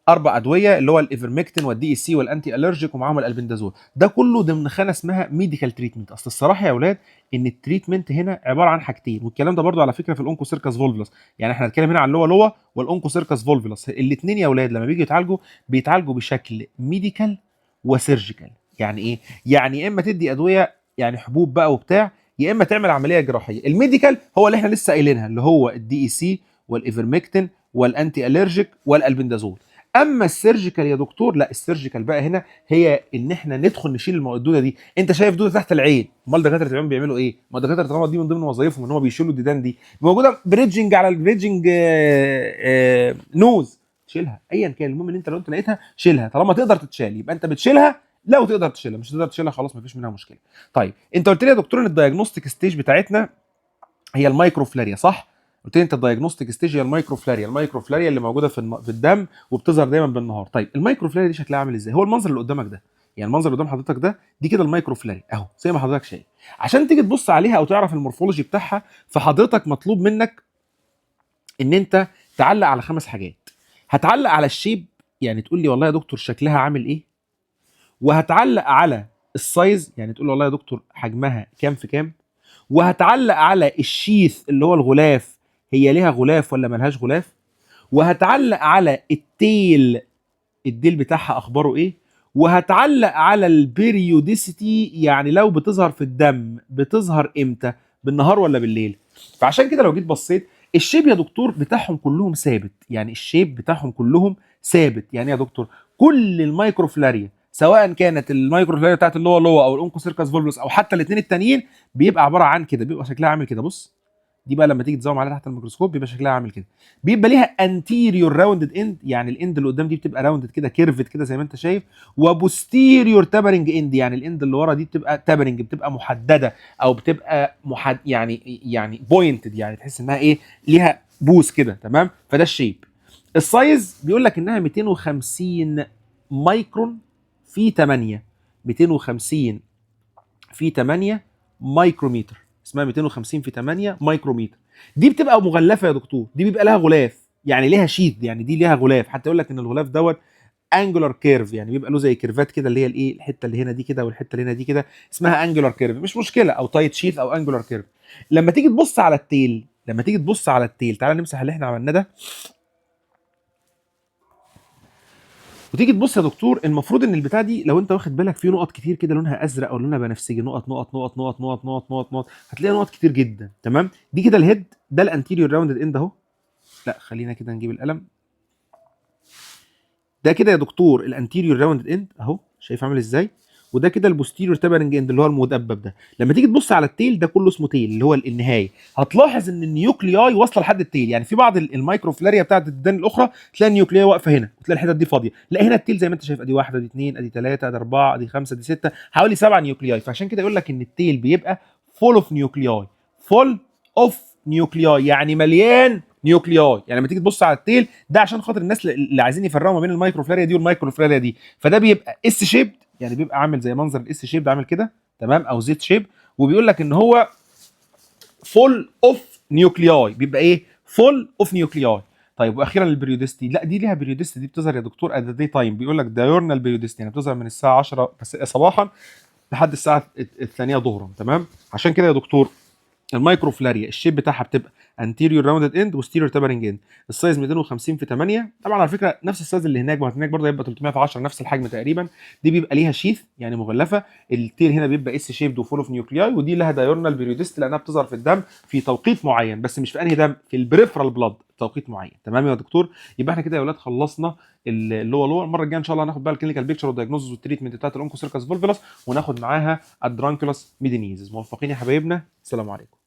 B: 4 ادويه، اللي هو الايفرمكتين والدي اي سي والانتي الرجيك ومعاهم الالبندازول. ده كله ضمن خانه اسمها ميديكال تريتمنت. اصل الصراحه يا اولاد ان التريتمنت هنا عباره عن حاجتين، والكلام ده برضو على فكره في الاونكو سيركس فولفلس. يعني احنا هنتكلم هنا عن اللوا والاونكو سيركس فولفلس. الاثنين يا اولاد لما بييجوا يتعالجوا بيتعالجوا بشكل ميديكال وسيرجيكال. يعني ايه؟ يعني يا اما تدي ادويه يعني حبوب بقى وبتاع، يا اما تعمل عمليه جراحيه. الميديكال هو اللي احنا لسه قايلينها، اللي هو الدي اي سي والايفرمكتين والانتي الرجيك والالبندازول. اما السيرجيكال يا دكتور، لا السيرجيكال بقى هنا هي ان احنا ندخل نشيل الدوده دي. انت شايف دوده تحت العين، امال دكاتره العيون بيعملوا ايه؟ ما دكاتره الرمد دي من ضمن وظائفهم ان هم بيشيلوا الديدان دي، موجوده بريدجنج على البريدجنج نوز، شيلها ايا كان. المهم ان انت لو انت لقيتها شيلها، طالما تقدر تتشال يبقى انت بتشيلها. لو تقدر تشيلها، مش تقدر تشيلها خلاص مفيش منها مشكله. طيب انت قلت لي يا دكتور ان الدايجنوستيك ستيج بتاعتنا هي المايكروفلاريا، صح؟ قلت لي انت الدايجنوستيك ستيج هي المايكروفلاريا اللي موجوده في الدم وبتظهر دايما بالنهار. طيب المايكروفلاريا دي شكلها عامل ازاي؟ هو المنظر اللي قدامك ده، يعني المنظر اللي قدام حضرتك ده، دي كده المايكروفلاريا اهو زي ما حضرتك شايف. عشان تيجي تبص عليها او تعرف المورفولوجي بتاعها، فحضرتك مطلوب منك ان انت تعلق على 5 حاجات. هتعلق على الشيب، يعني تقول لي والله يا دكتور شكلها عامل ايه، وهتعلق على السايز، يعني تقول لي والله يا دكتور حجمها كام في كام، وهتعلق على الشيث اللي هو الغلاف، هي ليها غلاف ولا ملهاش غلاف، وهتعلق على التيل، الديل بتاعها اخباره ايه، وهتعلق على البيريوديسيتي، يعني لو بتظهر في الدم بتظهر امتى، بالنهار ولا بالليل. فعشان كده لو جيت بصيت الشيب يا دكتور بتاعهم كلهم ثابت. يعني الشيب بتاعهم كلهم ثابت. يعني يا دكتور كل المايكروفلاريا، سواء كانت المايكروفلاريا بتاعت اللوا او الاونكو سيركس فولفلس او حتى الاثنين التانيين، بيبقى عباره عن كده، بيبقى شكلها عامل كده. بص دي بقى لما تيجي تزوم عليها تحت الميكروسكوب بيبقى شكلها عامل كده. بيبقى ليها انتيريور راوندد اند، يعني الاند اللي قدام دي بتبقى راوندد كده كيرفد كده زي ما انت شايف، وبوستيريور تابرنج اند، يعني الاند اللي ورا دي بتبقى تابرنج، بتبقى محدده او بتبقى يعني بوينتد، يعني تحس انها ايه، ليها بوس كده. تمام، فده الشيب. السايز بيقول لك انها 250 مايكرون في 8، 250 في 8 مايكروميتر، اسمها 250 في 8 مايكروميتر. دي بتبقى مغلفه يا دكتور، دي بيبقى لها غلاف، يعني ليها شيت، يعني دي ليها غلاف، حتى يقول لك ان الغلاف دوت انجولار كيرف، يعني بيبقى له زي كيرفات كده، اللي هي الايه، الحته اللي هنا دي كده والحته اللي هنا دي كده، اسمها انجولار كيرف، مش مشكله، او تايت شيت او انجولار كيرف. لما تيجي تبص على التيل، تعالى نمسح اللي احنا عملناه ده، وتيجي تبص يا دكتور، المفروض ان البتاع دي لو انت واخد بالك فيه نقط كتير كده لونها ازرق او لونها بنفسجي، نقط نقط نقط نقط نقط نقط نقط نقط، هتلاقي نقط كتير جدا. تمام، دي كده الهيد، ده الانتيريور راوندد اند اهو. لا خلينا كده نجيب القلم. ده كده يا دكتور الانتيريور راوندد اند اهو، شايف عامل ازاي؟ وده كده البوستيريور تابرنج اند اللي هو المدبب ده. لما تيجي تبص على التيل ده كله اسمه تيل، اللي هو النهايه، هتلاحظ ان النيوكلياي واصله لحد التيل، يعني في بعض المايكروفلاريا بتاعت الديدان الاخرى تلاقي النيوكلياي واقفه هنا وتلاقي الحتت دي فاضيه، لا هنا التيل زي ما انت شايف، ادي 1 ادي 2 ادي 3 ادي 4 ادي 5 ادي 6، حوالي 7 نيوكلياي. فعشان كده يقول لك ان التيل بيبقى فول اوف نيوكلياي، فول اوف نيوكلياي يعني مليان نيوكلياي. يعني لما تيجي تبص على التيل ده، عشان خاطر الناس اللي عايزين يفرقوا ما بين المايكروفلاريا دي والمايكروفلاريا دي، فده بيبقى اس شيب، يعني بيبقى عامل زي منظر الاس شيب ده، عامل كده. تمام، او زيت شيب. وبيقول لك ان هو فول اوف نيوكلياي، بيبقى ايه، فول اوف نيوكلياي. طيب واخيرا البريودستي، لا دي ليها بريودستي، دي بتظهر يا دكتور ات ذا داي تايم، بيقول لك دايورنال بريودستي، يعني بتظهر من الساعه 10 بس صباحا لحد الساعه الثانيه ظهرا. تمام، عشان كده يا دكتور المايكروفلاريا الشيب بتاعها بتبقى انتيريور راوندد اند وستيريور تابرنج اند، السايز 250 في 8، طبعا على فكره نفس السايز اللي هناك، هناك برضه هيبقى 300 في 10، نفس الحجم تقريبا. دي بيبقى ليها شيث يعني مغلفه، التيل هنا بيبقى اس شيبد وفول اوف نيوكلياي، ودي لها دايورنال بيريودست لانها بتظهر في الدم في توقيت معين، بس مش في انهي دم، في البريفرال بلاد توقيت معين. تمام يا دكتور، يبقى احنا كده يا اولاد خلصنا اللي هو المره الجايه ان شاء الله هناخد بقى الكلينيكال بيكتشر والدايجنوستس والتريتمنت بتاعت الاونكوسيركس فولفيلاس، وناخد معاها الدرانكيولوس ميدينيزز. موفقين يا حبايبنا، السلام عليكم.